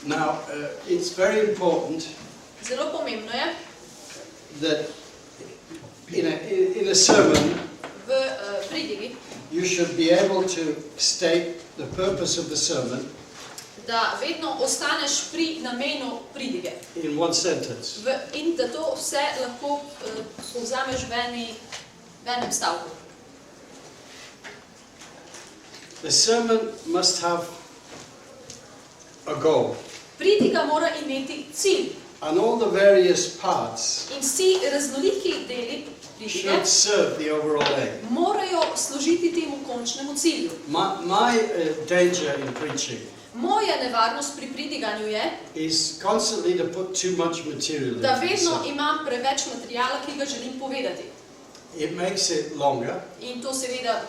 Now, it's very important Zelo pomembno je, that in a sermon v pridigi, you should be able to state the purpose of the sermon da vedno ostaneš pri namenu pridige. in one sentence. In da to vse lahko povzameš v enem stavku. The sermon must have a goal, Pridiga mora imeti cilj and all the various parts in vsi raznoliki deli pridige should serve the overall aim. morajo služiti temu končnemu cilju. My danger in preaching Moja nevarnost pri pridiganju je, is constantly to put too much material da into the vedno sermon. imam preveč materijala, ki ga želim povedati. It makes it longer, In to seveda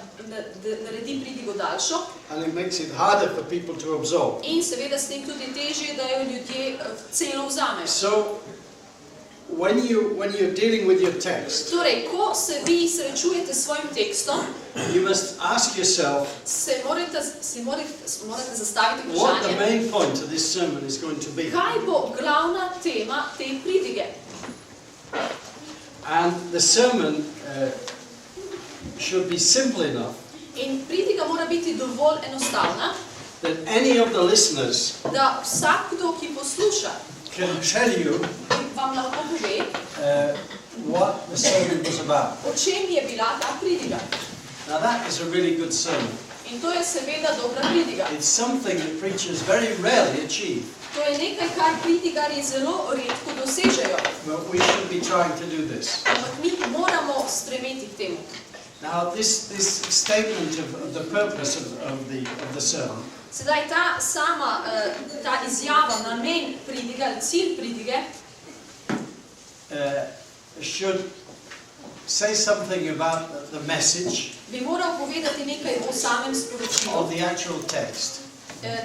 naredi pridigo daljšo and it makes it harder for people to absorb. in seveda s tem tudi težje, da jo ljudje celo vzamejo. So, when you're dealing with your text, Torej, ko se vi srečujete s svojim tekstom, you must ask yourself morate zastaviti what the vprašanje, main point of this sermon is going to be. kaj bo glavna tema te pridige. And the sermon should be simple enough In pridiga mora biti dovolj enostavna, that any of the listeners da vsakdo, ki posluša, can tell you vam lahko pove, what the sermon was about. o čem je bila ta pridiga. Now that is a really good sermon. In to je seveda dobra pridiga. It's something that preachers very rarely achieve, To je nekaj, kar pridigarji zelo redko dosežejo. but we should be trying to do this. Ampak mi moramo stremeti k temu. Now this statement of the purpose of the sermon Sedaj ta izjava, namen pridige, cilj pridige, should say something about the message bi moral povedati nekaj o samem of sporočilu the actual text,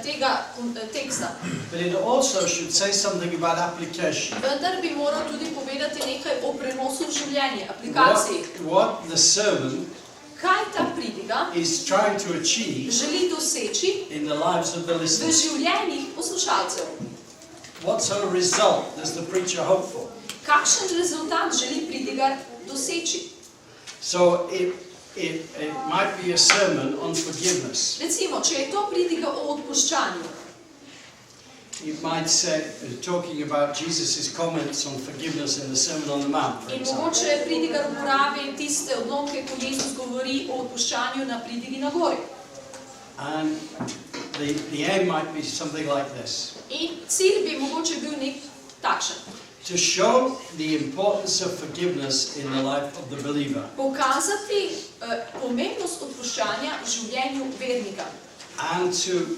tega teksta. but it also should say something about application. Vendar bi moral tudi povedati nekaj o prenosu v življenje, aplikaciji. What the sermon Kaj ta pridiga is trying to achieve želi doseči in the lives of the v listeners. življenjih poslušalcev? What sort of result does the preacher hope for? Kakšen rezultat želi pridigar doseči? So it might be a sermon on forgiveness. Recimo, če je to pridiga o odpuščanju, It might say, talking about Jesus' comments on forgiveness in the Sermon on the Mount, for in example. mogoče pridigar uporabi tiste odlomke, ko Jezus govori o odpuščanju na pridigi na gori. And the aim might be something like this: In cilj bi mogoče bil nek takšen. to show the importance of forgiveness in the life of the believer, Pokazati pomembnost odpuščanja v življenju vernika and to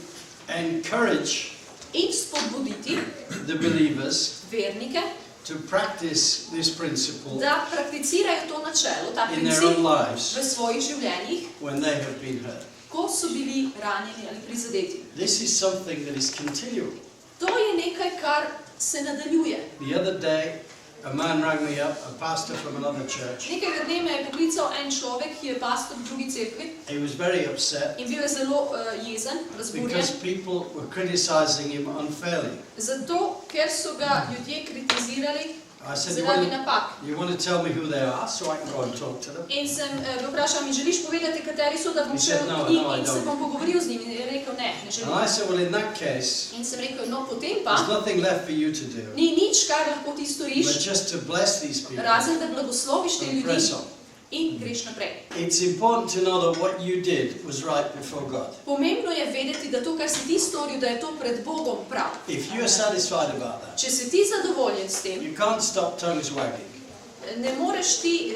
encourage in spodbuditi the believers vernike, to practice this principle da prakticirajo to načelo, ta in their own princip lives v svojih življenjih, when they have been hurt. ko so bili ranjeni ali prizadeti. This is something that is continual. To je nekaj, kar se nadaljuje. The other day, a man rang me up, a pastor from another church. Nekega dne me je poklical en človek, ki je pastor v drugi cerkvi He was very upset in bil je zelo jezen, razburjen, because people were criticizing him unfairly. zato ker so ga ljudje kritizirali I said, zaradi napak. you want to tell me who they are so I can go and talk to them? In sem ga vprašal, mi želiš povedati, kateri so, da bom He šel said, "No, k njim no, I in se don't." bom pogovoril z njimi. In je rekel, ne želim. And I said, well, in that case, In sem rekel, no potem there's pa nothing left for you to do ni nič, kar lahko ti but storiš, just to bless these people razen da blagosloviš te and ljudi press on. in greš naprej. It's important to know that what you did was right before God. Pomembno je vedeti, da to, kar si ti storil, da je to pred Bogom prav. If you're satisfied about that, Če si ti zadovoljen s tem, you can't stop tongues wagging. ne moreš ti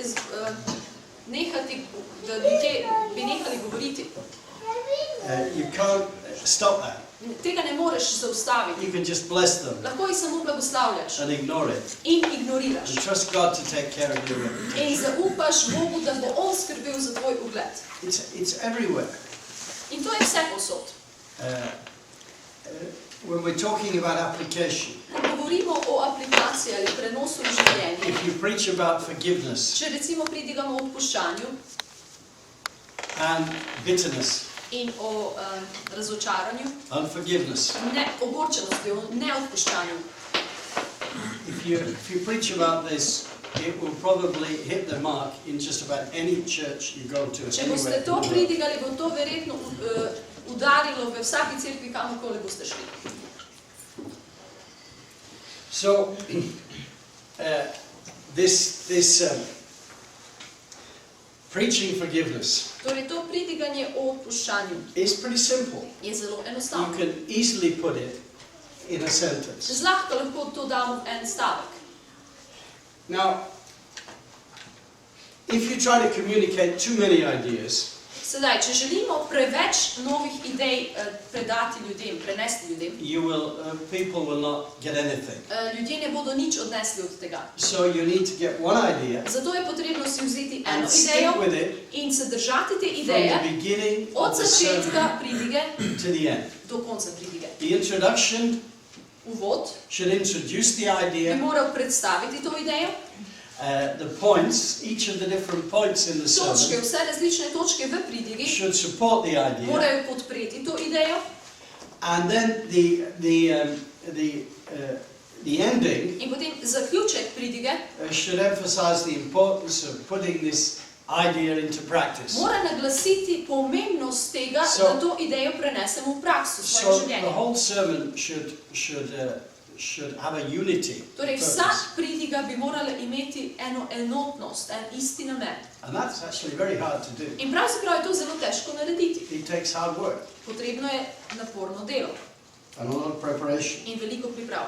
nehati, da ljudje bi nehali govoriti. You can't stop that. Tega ne moreš zaustaviti. You can just bless them Lahko jih samo blagoslavljaš and ignore it in ignoriraš. and trust God to take care of your reputation. In zaupaš Bogu, da bo On skrbel za tvoj ugled. It's everywhere. In to je vse povsod. when we're talking about application, Ko govorimo o aplikaciji ali prenosu v življenje, if you preach about forgiveness če recimo pridigamo o odpuščanju and bitterness, in o razočaranju, unforgiveness, ogorčenosti, o neodpuščanju, if you preach about this, it will probably hit the mark in just about any church you go to. če boste to pridigali, bo to verjetno udarilo v vsaki cerkvi, kamorkoli boste šli. So, this preaching forgiveness Torej, to pridiganje o odpuščanju is pretty simple. je zelo You enostavno. can easily put it in a sentence. Zlahka lahko to damo v en stavek. Now, if you try to communicate too many ideas, Sedaj, če želimo preveč novih idej predati ljudem, prenesti ljudem, people will not get anything. Ljudje ne bodo nič odnesli od tega. So you need to get one idea Zato je potrebno si vzeti eno and stick idejo with it in se držati te from ideje the beginning od of the sermon začetka pridige to the end. do konca pridige. The introduction Uvod should introduce the bi idea, moral predstaviti to idejo, the points, each of the different points in the točke, sermon vse različne točke v pridigi should support the idea, morajo podpreti to idejo and then the ending in potem zaključek pridige should emphasize the importance of putting this idea into practice. mora naglasiti pomembnost tega, So- da to idejo prenesemo v prakso, v svoje So the življenje. whole sermon should have a unity Torej, purpose. vsa pridiga bi morala imeti eno enotnost, en isti namen. And that's actually very hard to do. In pravzaprav je to zelo težko narediti. It takes hard work Potrebno je naporno delo and a lot of preparation. in veliko priprav.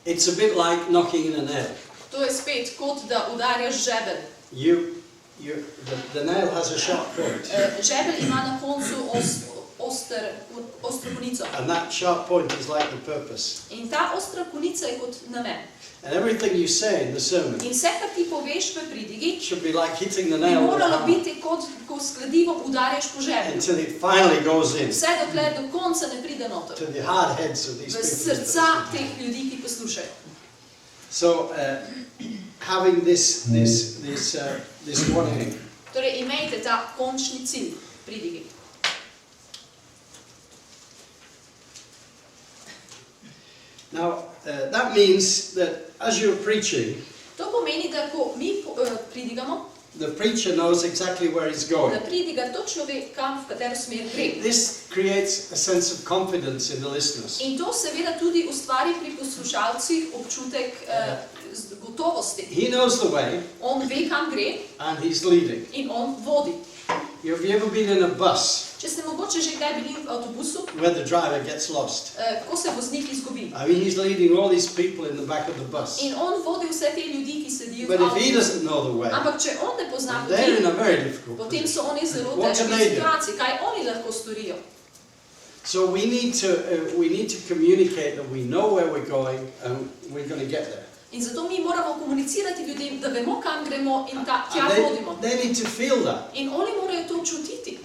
It's a bit like knocking in a nail. To je spet kot da udarjaš žebelj. The nail has a sharp point, Žebelj ima na koncu ostro konico. and that sharp point is like the purpose. In ta ostra konica je kot namen. And everything you say in the sermon In vse, kar ti poveš v pridigi, should be like hitting the bi nail with a moralo hammer biti kot ko s kladivom udarjaš po žeblju. until it finally goes in Vse dokler do konca ne pride noter. to the hard heads of these V people. srca teh ljudi, ki poslušajo. So, having this one aim. Torej, imejte ta končni cilj pridigi. Now, that means that as you're preaching, To pomeni, da ko mi pridigamo, the preacher knows exactly where he's da going. pridigar točno ve, kam, v katero smer gre. This creates a sense of confidence in the listeners. In to seveda tudi ustvari pri poslušalcih občutek gotovosti. He knows the way On ve, kam gre and he's leading. in on vodi. Have you ever been in a bus Če ste mogoče že kdaj bili v avtobusu, where the driver gets lost? ko se voznik izgubi. I mean, he's leading all these people in the back of the bus. In on vodi vse te ljudi, ki sedijo v But if he avtobusu. doesn't know the way, Ampak če on ne pozna they're in poti, a very difficult potem position. so oni zelo What can težki they do? situaciji. Kaj oni lahko storijo? So we need to communicate that we know where we're going and we're going to get there. In zato mi moramo komunicirati ljudem, da vemo, kam gremo in tja And hodimo. they need to feel that. In oni morajo to čutiti.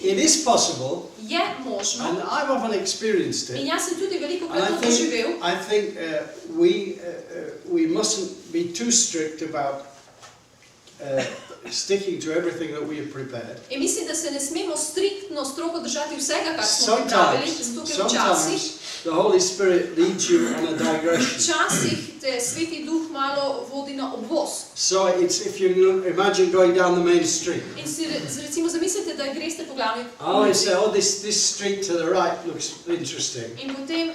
It is possible, Je možno, and I've often experienced in it, jaz sem tudi veliko and krat to doživel, I think we mustn't be too strict about sticking to everything that we have prepared. in mislim, da se ne smemo striktno, strogo držati vsega, kar smo pripravili, zato ker včasih Sometimes the Holy Spirit leads you on a digression. Včasih te Sveti Duh malo vodi na obvoz. So it's, if you imagine going down the main street. In si recimo zamislite, da greste po glavni Oh, you say, ulici. this street to the right looks interesting. In potem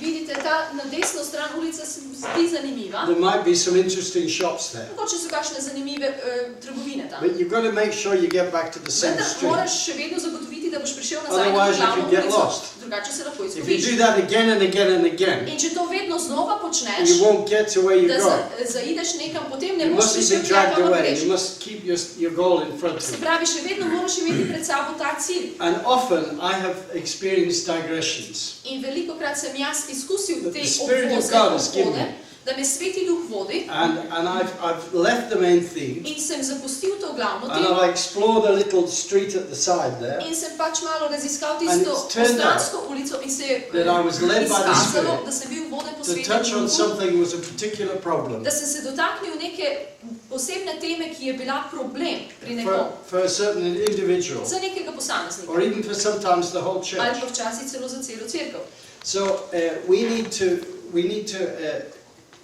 vidite, ta na desno stran ulica se zdi zanimiva. There might be some interesting shops there. Mogoče so kakšne zanimive trgovine tam. But you've got to make sure you get back to the same Vendar street. moraš še vedno zagotoviti, da boš prišel nazaj na Otherwise you glavno could get ulico. lost. Drugače se lahko If you izgubiš. do that again and again and again, In če to vedno znova počneš, you won't get to where da you're going. zaideš nekam, potem ne You boš mustn't prišel be tja, dragged kamor away. greš. You must keep your goal in front of Se you. pravi, še vedno moraš imeti pred sabo ta cilj. And often I have experienced digressions. In velikokrat sem jaz izkusil That te the Spirit of obvoze, God has given obhode, me. da me Sveti Duh vodi. And I've left the main theme. In sem zapustil to glavno And temo. I've explored a little street at the side there. In sem pač malo raziskal And tisto it's turned out postransko ulico in se je that I was led by the izkazalo, Spirit da sem bil voden po to Svetem touch on Duhu, something was a particular problem da sem se dotaknil neke posebne teme, ki je bila problem pri nekom. for a certain individual, Za nekega posameznika. or even for sometimes the whole Ali church. pa včasih celo za celo cerkev. So we need to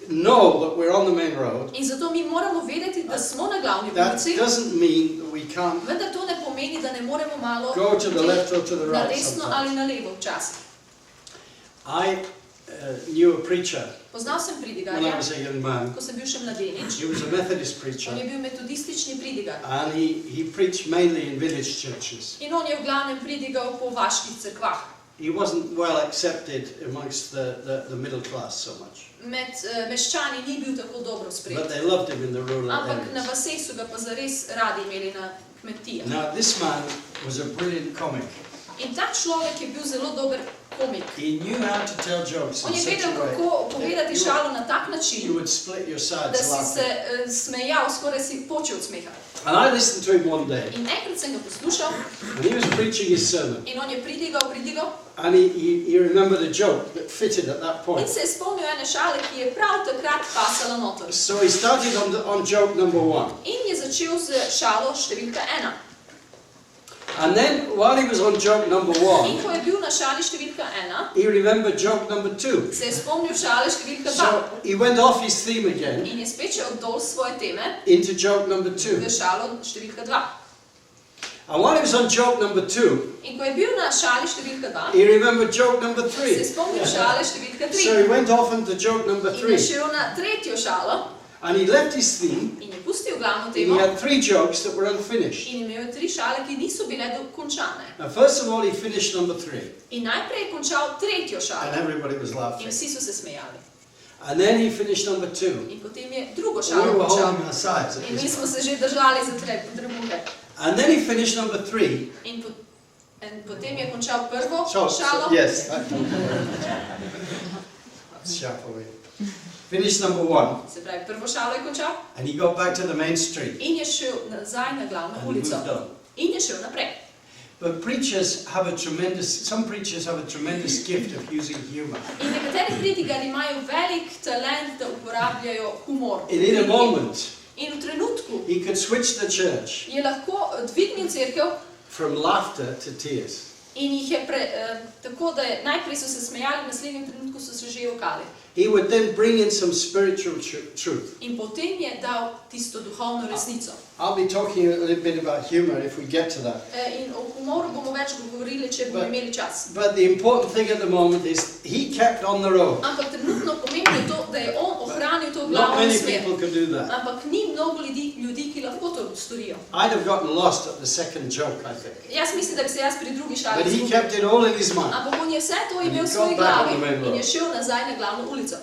know that we're on the main road. In zato mi moramo vedeti, da smo na glavni That ulici, doesn't mean that we can't vendar to ne pomeni, da ne moremo malo go to the left or to the na right desno sometimes. ali na levo včasih. I knew a preacher Poznal sem when I pridigarja, was a young man. ko sem bil še mladenič. He was a Methodist On preacher, je bil metodistični pridigar. and he preached mainly in village churches. In on je v glavnem pridigal po vaških cerkvah. He wasn't well accepted amongst the middle class so much, Med meščani ni bil tako dobro but sprejet. they loved him in the rural Ampak na areas. vaseh so ga pa zares radi imeli na kmetijah. Now, this man was a brilliant comic. In ta človek je bil zelo dober komik. He knew how to tell jokes On in je such vedel, a way kako povedati that šalo na tak you način, would split your da sides si se laughing. smejal, skoraj si počel od smeha. And I listened to him one day, In enkrat sem ga poslušal and he was preaching his sermon, in on je pridigal, and he remembered a joke that fitted at that in point. se je spomnil ene šale, ki je prav takrat pasala noter. So he started on joke number 1. In je začel z šalo številka 1. And then, while he was on joke number In 1, ko je bil na šali številka 1, he remembered joke number 2. se je spomnil šale številka 2. So he went off his theme again In je spet šel dol svoje teme into joke number 2. v šalo številka 2. And while he was on joke number 2, In ko je bil na šali številka 2, he remembered joke number se je 3. spomnil šale številka 3. So he went off into joke number In je 3. šel na tretjo šalo And he left his theme, in je pustil glavno and temo he had 3 jokes that were unfinished. in imel je 3 šale, ki niso bile dokončane. Now, first of all, he finished number 3, In najprej je končal tretjo and šalo everybody was in laughing. vsi so se smejali. And then he finished number 2. In potem je drugo We šalo were končal. holding our sides at In mi this smo point. se že držali za trebuhe. And then he finished number 3. In potem je končal prvo So, šalo. yes. That's sharp away. Finished number 1, Se pravi, prvo šalo je končal and he got back to the main street. in je šel nazaj na glavno And he ulico. moved on. In je šel naprej. But some preachers have a tremendous gift of using humor. In nekateri pridigarji imajo velik talent, da uporabljajo humor. And in a moment, In v trenutku he could switch the church je lahko dvignil cerkev from laughter to tears. in jih je tako, da najprej so se smejali, v naslednjem trenutku so se že jokali. He would then bring in some spiritual truth. In potem je dal tisto duhovno resnico. I'll be talking a little bit about humor if we get to that. In o humoru bomo več govorili, če bomo imeli čas. But the important thing at the moment is he kept on the road. Ampak trenutno pomembno je to, da je on ohranil to Not glavno many smer. people can do that. Ampak ni mnogo ljudi, ki lahko to storijo. I'd have gotten lost at the second joke, I think. Jaz mislim, da bi se jaz pri drugi šali But he izgubil. kept it all in his mind. Ampak on je vse to And imel he v svoji got back glavi on the main in je road. šel nazaj na glavno ulico.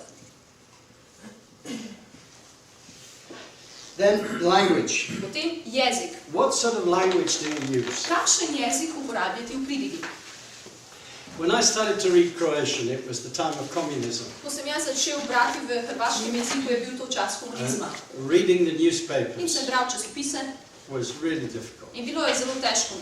Then language. Potem jezik. What sort of language do you use? Kakšen jezik uporabljati v pridigi? When I started to read Croatian, it was the time of communism. Ko sem jaz začel brati v hrvaškem jeziku, je bil to čas komunizma. Reading the In newspapers sem bral časopise was really difficult. in bilo je zelo težko.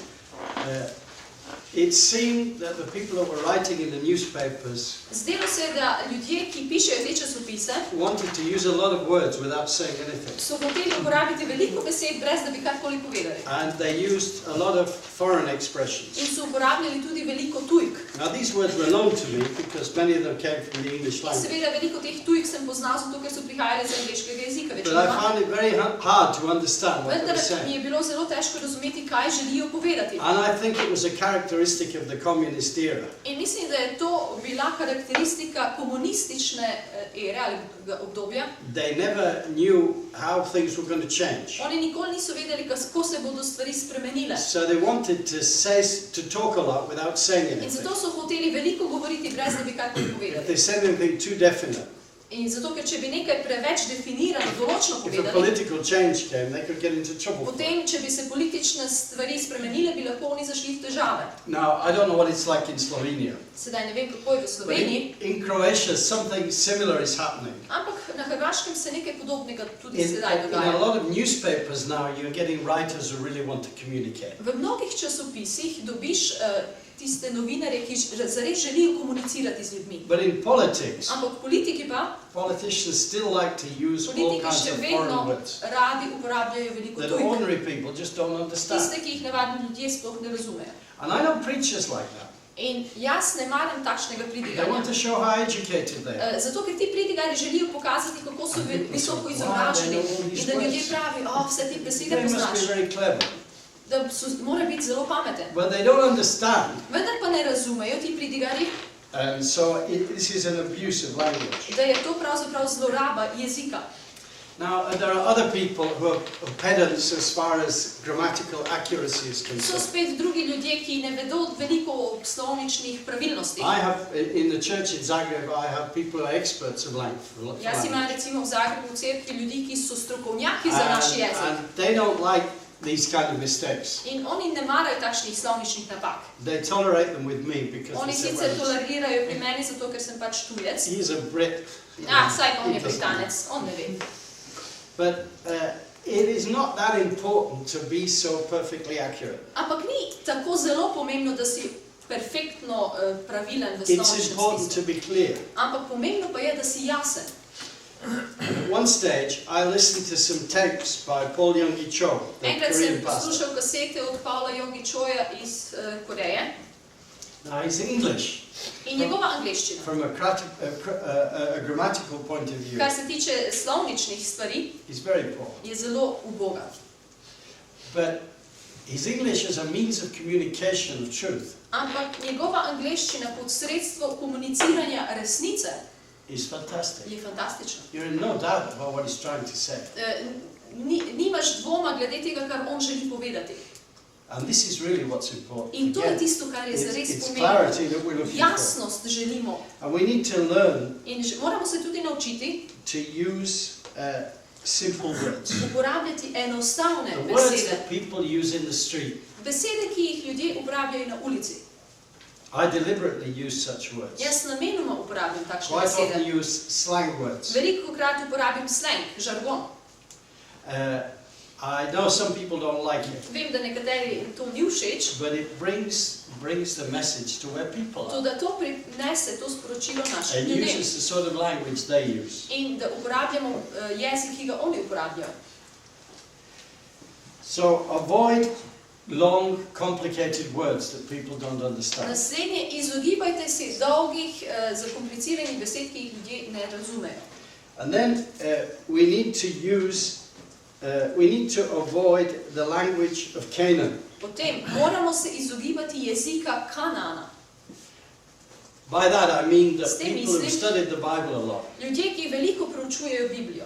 It seemed that the people that were writing in the newspapers Zdelo se je, da ljudje, ki pišejo te časopise, wanted to use a lot of words without saying anything. so hoteli uporabiti veliko besed, brez da bi karkoli povedali. And they used a lot of foreign expressions. In so uporabljali tudi veliko tujk. Now these words were known to me because many of them came from the English In language. seveda veliko teh tujk sem poznal, zato ker so prihajali iz angleškega jezika But I večinoma. found it very hard to understand what they Vendar were mi saying. je bilo zelo težko razumeti, kaj želijo povedati. And I think it was a characteristic of the communist era. In mislim, da je to bila karakteristika komunistične ere ali obdobja. They never knew how things were going to change. Oni nikoli niso vedeli, kako se bodo stvari spremenile. So they wanted to talk a lot without saying In anything. zato so hoteli veliko govoriti, brez da bi karkoli If povedali. they said anything too definite, In zato, ker če bi nekaj preveč definirano, določno If a povedali, political change came, they could get into trouble. potem, če bi se politične stvari spremenile, bi lahko oni zašli v težave. Now, I don't know what it's like in Slovenia, Sedaj ne vem, kako je v but Sloveniji, in Croatia something similar is happening. ampak na Hrvaškem se nekaj podobnega tudi In sedaj a dogaja. lot of newspapers now, you're getting writers who really want to communicate. V mnogih časopisih dobiš tiste novinarje, ki zares želijo komunicirati z ljudmi. But in politics, Ampak politiki pa, politicians still like to use all politiki kinds še of vedno foreign words radi uporabljajo veliko that tujk. ordinary people just don't understand. Tiste, ki jih navadni ljudje sploh ne razumejo. And I know preachers like that. In jaz ne maram takšnega They want pridiganja. to show how educated they are. Zato, ker ti pridigarji želijo pokazati, kako so visoko izobraženi in da ljudje pravijo, vse te besede They must poznaš, be very clever. da mora biti zelo pameten. But they don't understand. Vendar pa ne razumejo ti pridigarji, And so this is an abusive language. da je to pravzaprav zloraba jezika. Now, there are other people who are pedants as far as grammatical accuracy is So concerned. spet drugi ljudje, ki ne vedo veliko o slovničnih pravilnostih. I have, in the church in Zagreb, I have people who are experts of language. Jaz imam recimo v Zagrebu v cerkvi ljudi, ki so strokovnjaki za naš jezik. And they don't like these kind of mistakes. In oni ne marajo takšnih slovničnih napak. They tolerate them with me because Oni they say, sicer well, tolerirajo pri meni, zato ker sem pač tujec. he's a Brit. Saj pa on je He doesn't- Britanec, on ne ve. But it is not that important to be so perfectly accurate. Ampak ni tako zelo pomembno, da si perfektno pravilen v It's slovničnem important to smislu. be clear. Ampak pomembno pa je, da si jasen. At one stage, I listened to some tapes by Paul Youngie Cho, the Enkrat Korean sem pastor. poslušal kasete od Paula Youngie Choja iz Koreje Now, he's English. in njegova angleščina. From a grammatical point of view, Kar se tiče slovničnih stvari, he's very poor. je zelo uboga. But his English as a means of communication of truth Ampak njegova angleščina kot sredstvo komuniciranja resnice is fantastic. je fantastična. You're in no doubt about what he's trying to say. Nimaš dvoma glede tega, kar on želi povedati. And this is really what's important. In to je Again, tisto, kar je zares it's pomembno. clarity that we're looking for. Jasnost želimo. And we need to learn In moramo se tudi naučiti to use simple words. uporabljati enostavne The words besede. that people use in the street. Besede, ki jih ljudje uporabljajo na ulici. I deliberately use such words. Jaz namenoma uporabljam takšne Quite often besede. use slang words. Veliko krat uporabim slang, žargon. I know some people don't like it, Vem, da nekateri to ni všeč, but it brings the message to where people are. to da to prinese to sporočilo našim And ljudem. uses the sort of language they use. In da uporabljamo jezik, ki ga oni uporabljajo. So avoid long, complicated words that people don't understand. Naslednje, izogibajte se dolgih, zakompliciranih besed, ki jih ljudje ne razumejo. And then we need to avoid the language of Canaan. Potem moramo se izogibati jezika Kanaana. By that I mean that S tem people who've mislim- studied the Bible a lot, Ljudje, ki veliko proučujejo Biblijo,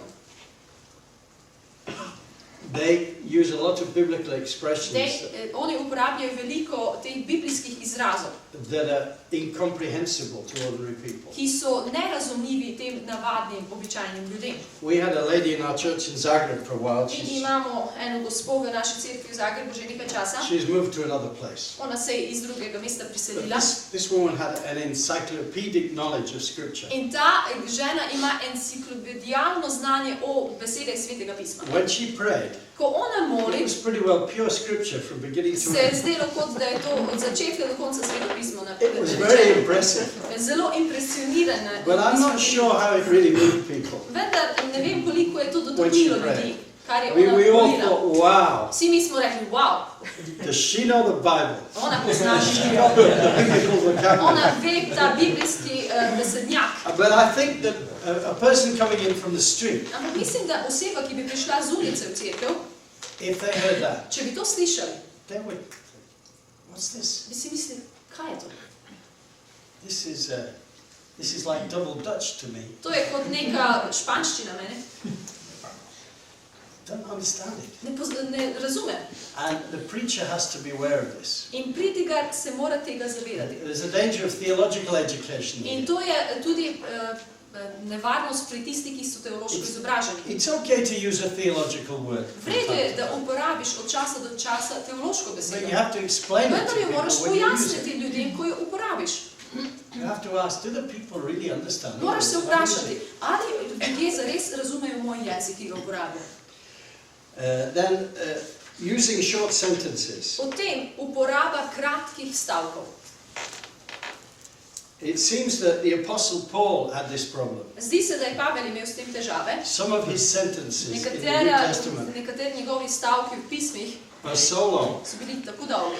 they use a lot of biblical expressions oni uporabljajo veliko teh biblijskih izrazov, that are incomprehensible to ordinary people. ki so nerazumljivi tem navadnim, običajnim ljudem. We had a lady in our church in Zagreb for a while. In imamo eno gospo v naši cerkvi v Zagrebu že nekaj časa. She's moved to another place. Ona se je iz drugega mesta But priselila. this woman had an encyclopedic knowledge of Scripture. In ta žena ima enciklopedijalno znanje o besedah Svetega pisma. When she prayed, Ko ona it moli, was pretty well pure Scripture from beginning to se je end. zdelo, kot da je to od začetka do konca Sveto pismo It was very impressive. Zelo impresionirana. But I'm not sure how it really moved people. Vendar ne vem, koliko je to When dotaknilo she prayed. ljudi, kar je We ona all molila. thought, wow, Vsi mi smo rekli, wow, does she know the Bible? ona pozna She Biblijo. knows the biblical vocabulary. Ona ve ta biblijski besednjak. But I think that a person coming in from the street, Ampak mislim, da oseba, ki bi prišla z ulice v cerkev, if they heard that, če bi to slišali, they would, what's this? bi si mislili, kaj je to? This is like double Dutch to me. To je kot neka španščina mene. Don't understand it. Ne razumem. And the preacher has to be aware of this. In pridigar se mora tega zavedati. There's a danger of theological education. In to je tudi nevarnost pri tistih, ki so teološko izobraženi. It's okay to use a theological word. Vredo je, da uporabiš od časa do časa teološko But besedo. you have to explain it Vendar to jo moraš people when you use pojasniti it. ljudem, ko jo uporabiš. You have to ask, do the people really understand? Moraš se what I'm vprašati, using? ali ljudje zares razumejo moj jezik, ki ga uporabljam. Then using short sentences. Potem uporaba kratkih stavkov. It seems that the Apostle Paul had this problem. Zdi se, da je Pavel imel s tem težave. Some of his sentences in the New Testament Nekateri njegovi stavki v pismih are so long, so bili tako dolgi.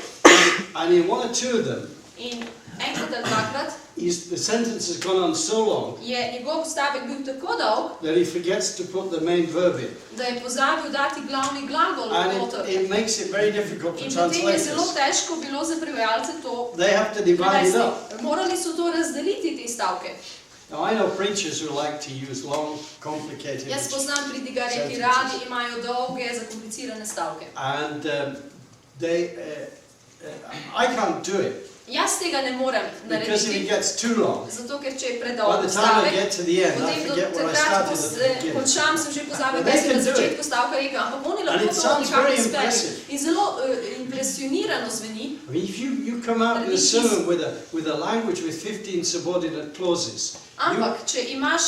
and in one or two of them, In enkrat ali dvakrat the sentence has gone on so long je njegov stavek bil tako dolg, that he forgets to put the main verb in. da je pozabil dati glavni glagol And noter. it makes it very difficult for In potem je zelo translators. težko bilo za prevajalce to They have to divide it up. prevesti. Morali so to razdeliti, te stavke. Now I know preachers who like to use long, complicated Jaz poznam pridigarje, ki radi imajo dolge, zakomplicirane stavke. and I can't do it Jaz tega ne morem because if it narediti, gets too long, zato ker če je by predolg the time I stavek, get to the end, I potem do forget where I takrat, ko started at se the beginning. končam, sem že pozabil, But kaj they sem na can do začetku stavka rekel, ampak oni And lahko it to sounds nekako very izpeljali. impressive. In zelo impresionirano zveni. I mean, if you come out with a sermon with a language with 15 subordinate clauses, Ampak, če imaš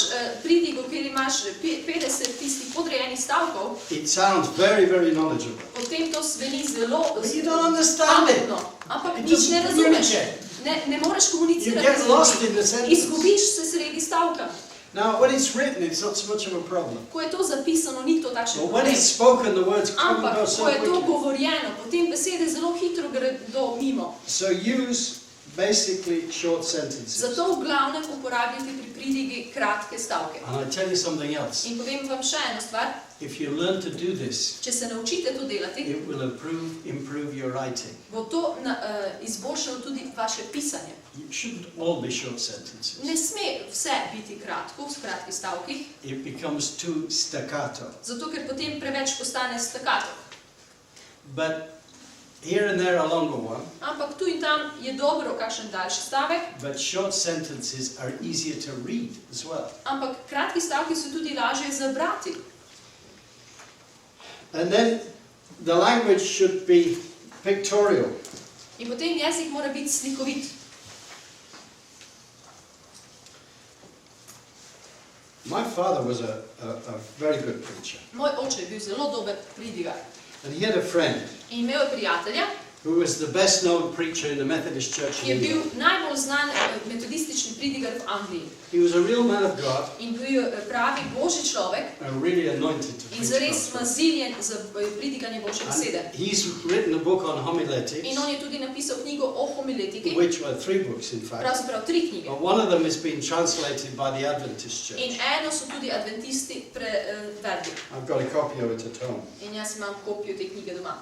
pridigo, kjer imaš 50 tistih podrejenih stavkov, it sounds very, very knowledgeable. potem to zveni zelo But you don't understand it. pametno. Ampak It nič doesn't ne razumeš. communicate. Ne moreš You komunicirati get z lost in ljudmi. the sentence. Izgubiš se sredi stavka. Now, when it's written, it's not so much of a problem. Ko je to zapisano, ni to takšen But when problem. it's spoken, the words come and Ampak, go so ko je to quickly. govorjeno, potem besede zelo hitro gredo mimo. So use basically short sentences. Zato v glavnem uporabljate pri pridigi kratke stavke. And I tell you something else. In povem vam še eno stvar. If you learn to do this, Če se naučite to delati, it will improve your writing. bo to izboljšalo tudi vaše pisanje. It shouldn't all be short sentences. Ne sme vse biti kratko, v kratkih stavkih, It becomes too staccato. zato ker potem preveč postane staccato. But here and there a longer one, Ampak tu in tam je dobro kakšen daljši stavek, but short sentences are easier to read as well. ampak kratki stavki so tudi lažje zabrati. And then the language should be pictorial. In potem jezik mora biti slikovit. My father was a very good preacher. Moj oče je bil zelo dober pridigar. And he had a friend In imel je prijatelja, who was the best known preacher in the Methodist Church ki je in bil England. najbolj znan metodistični pridigar v Angliji. He was a real man of God In bil je pravi Božji človek and really anointed to in preach zares gospel. maziljen za pridiganje Božje besede. And he's written a book on homiletics, In on je tudi napisal knjigo o homiletiki, which were 3 books in fact. pravzaprav 3 knjige. But one of them has been translated by the Adventist In Church. eno so tudi adventisti prevedli. I've got a copy of it at home. In jaz imam kopijo te knjige doma.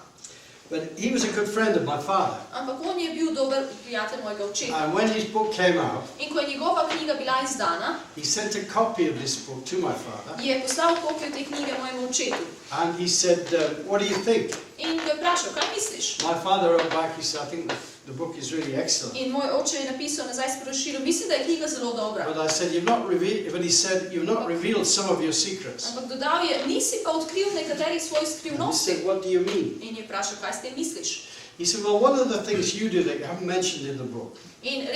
But he was a good friend of my father. Ampak on je bil dober prijatelj mojega očeta. And when his book came out, In ko je njegova knjiga bila izdana, he sent a copy of this book to my father. je poslal kopijo te knjige mojemu očetu. And he said, what do you think? In ga je vprašal, kaj misliš? My father wrote back, he said, I think the book is really excellent. In moj oče je napisal nazaj sporočilo, mislim, da je knjiga zelo dobra. But I said, you've not revealed some of your secrets. Ampak dodal je, nisi pa odkril nekaterih svojih And he skrivnosti. said, what do you mean? In je vprašal, kaj s tem misliš? He said, well, one of the things you do that you haven't mentioned in the book In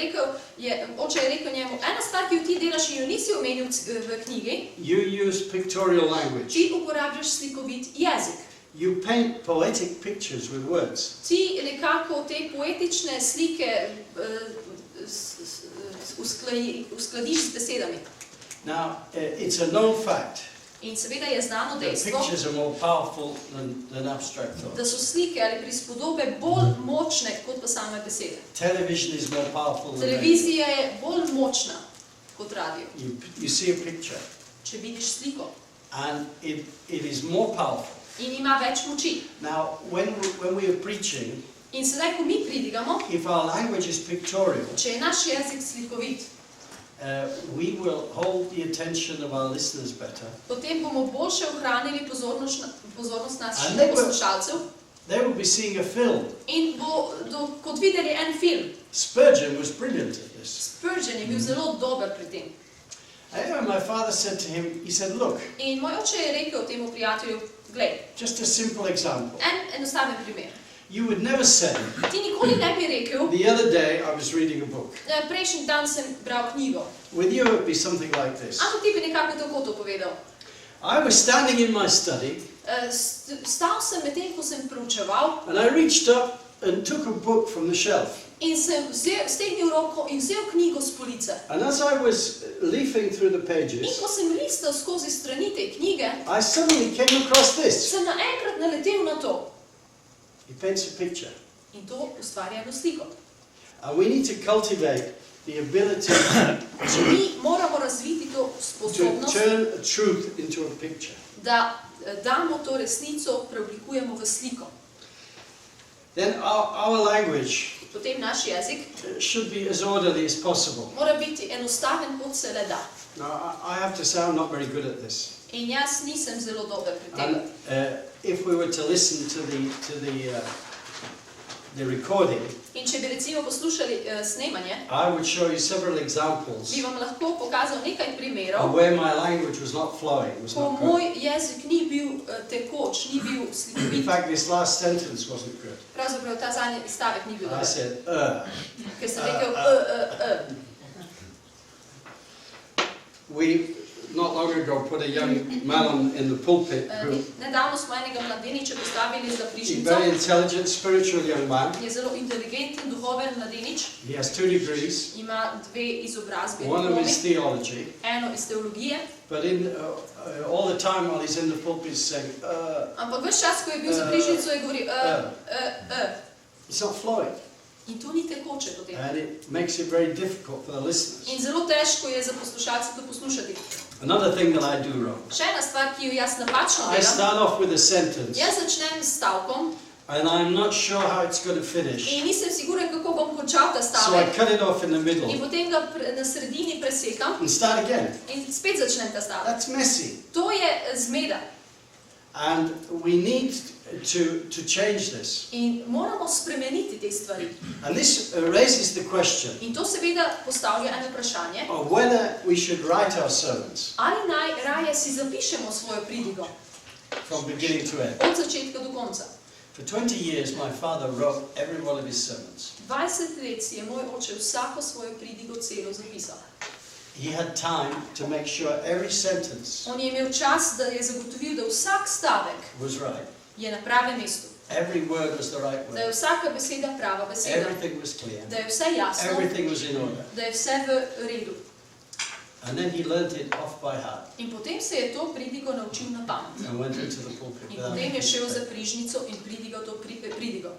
oče je rekel njemu, ena stvar, ki jo ti delaš in jo nisi omenil v knjigi, you use pictorial language. ti uporabljaš slikovit jezik. You paint poetic pictures with words. Ti nekako te poetične slike uskladiš z besedami. Now, it's a known fact In seveda je znano that dejstvo, pictures are more powerful than abstract da thought. so slike ali prispodobe bolj močne kot pa same besede. Television is more powerful than radio. Televizija je bolj močna kot radio. You see a picture Če vidiš sliko and it is more powerful. in ima več moči. Now, when we are preaching, In sedaj, ko mi pridigamo, if our language is pictorial, če je naš jezik slikovit, we will hold the attention of our listeners better. potem bomo boljše ohranili pozornost And naših they will- poslušalcev They will be seeing a film. in bodo kot videli en film. Spurgeon was brilliant at this. Spurgeon je bil zelo dober pri tem. Anyway, my father said to him, he said, look, In moj oče je rekel temu prijatelju, glej, just a simple example. enostaven primer. You would never say, Ti nikoli ne bi rekel, the other day I was reading a book. prejšnji dan sem bral knjigo. With you it would be something like this. Ampak ti bi nekako tako to povedal. I was standing in my study, Stal sem medtem, ko sem preučeval and I reached up and took a book from the shelf. in sem stegnil roko in vzel knjigo s police. And as I was leafing through the In pages, ko sem listal skozi strani te knjige, I suddenly came across this. sem naenkrat naletel na to. He paints a picture. In to ustvarja eno sliko. And we need to cultivate the ability Mi moramo razviti to to sposobnost, turn a truth into a picture. da damo to resnico, preoblikujemo v sliko. Then our language Potem naš jezik should be as orderly as possible. mora biti enostaven, kot se le da. Now, I have to say I'm not very good at this. In jaz nisem zelo dober pri And tem. if we were to listen to the recording, In če bi recimo poslušali snemanje, I would show you several examples bi vam lahko pokazal nekaj of primerov, where my language was not flowing, was ko not good. moj jezik ni bil tekoč, ni bil In slikovit. fact, this last sentence wasn't good. Pravzaprav ta zadnji stavek ni bil I dober. said, Ker sem rekel We not long ago put a young man in the pulpit who, Nedavno smo enega mladeniča postavili za a prižnico. very intelligent, spiritual young man. Je zelo inteligenten, duhoven mladenič. He has 2 degrees. Ima 2 izobrazbe. One of diplomi. is theology. Eno iz teologije. But all the time while he's in the pulpit, he's saying, Ampak ves čas, ko je bil za prižnico, je govoril it's not flowing. In to ni tekoče potem. And it makes it very difficult for the listeners. In zelo težko je za poslušalce to poslušati. Another thing that I do wrong. Še ena stvar, ki jo jaz napačno I delam. start off with a sentence, Jaz začnem s stavkom and I'm not sure how it's going to finish. in nisem siguren, kako bom končal ta So I stavek. cut it off in the In middle potem ga na sredini presekam and start again. in spet začnem ta stavek. That's messy. To je zmeda. And we need to change this. In moramo spremeniti te stvari. And this raises the question In to seveda postavlja eno vprašanje, of whether we should write our sermons ali naj raje si zapišemo svojo pridigo from beginning to end. od začetka do konca. For 20 years, my father wrote every one of his sermons. 20 let si je moj oče vsako svojo pridigo celo zapisal. He had time to make sure every sentence On je imel čas, da je zagotovil, da vsak stavek was right. je na pravem mestu. Every word was the right Da je word. vsaka beseda prava beseda. Everything was clear. Da je vse jasno. Everything was in order. Da je vse v redu. And then he learnt it off by heart In potem se je to pridigo naučil na pamet. and went into the pulpit In without potem je šel za mistake. prižnico in pridigal to pridigo.